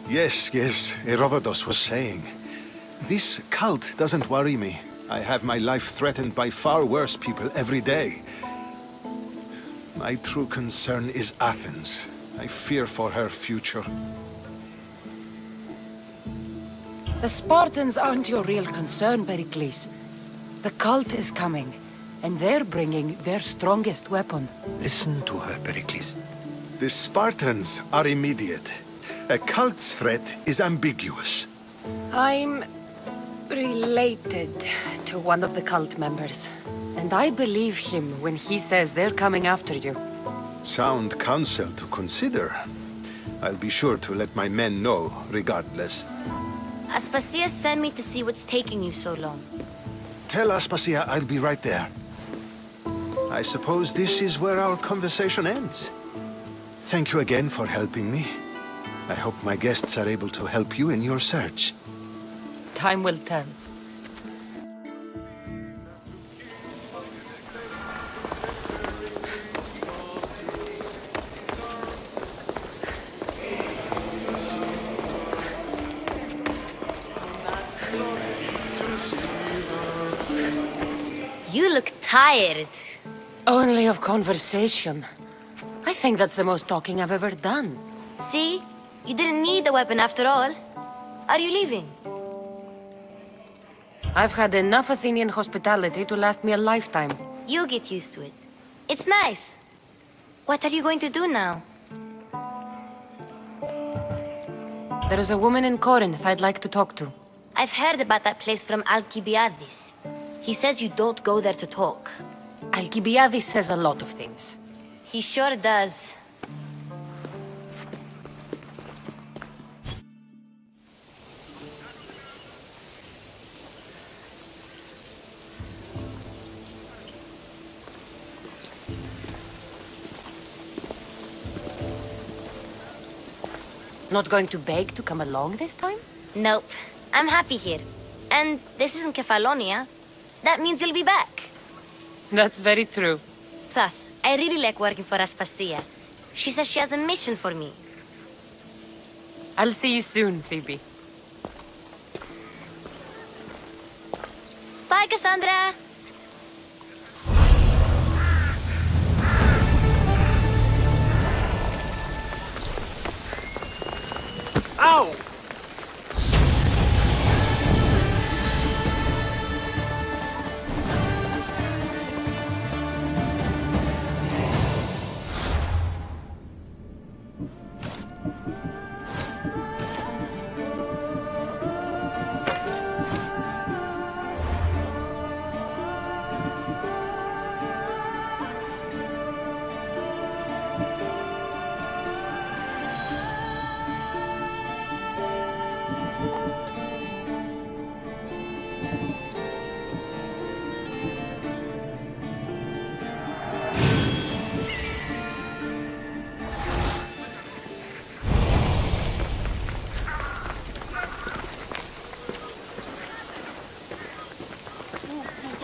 Yes, Herodotus was saying. This cult doesn't worry me. I have my life threatened by far worse people every day. My true concern is Athens. I fear for her future. The Spartans aren't your real concern, Pericles. The cult is coming, and they're bringing their strongest weapon. Listen to her, Pericles. The Spartans are immediate. A cult's threat is ambiguous. I'm related to one of the cult members, and I believe him when he says they're coming after you. Sound counsel to consider. I'll be sure to let my men know, regardless. Aspasia sent me to see what's taking you so long. Tell Aspasia I'll be right there. I suppose this is where our conversation ends. Thank you again for helping me. I hope my guests are able to help you in your search. Time will tell. You look tired. Only of conversation. I think that's the most talking I've ever done. See? You didn't need the weapon after all. Are you leaving? I've had enough Athenian hospitality to last me a lifetime. You get used to it. It's nice. What are you going to do now? There is a woman in Corinth I'd like to talk to. I've heard about that place from Alcibiades. He says you don't go there to talk. Alcibiades says a lot of things. He sure does. Not going to beg to come along this time? Nope. I'm happy here. And this isn't Kefalonia. That means you'll be back. That's very true. Plus, I really like working for Aspasia. She says she has a mission for me. I'll see you soon, Phoebe. Bye, Kassandra! Ow!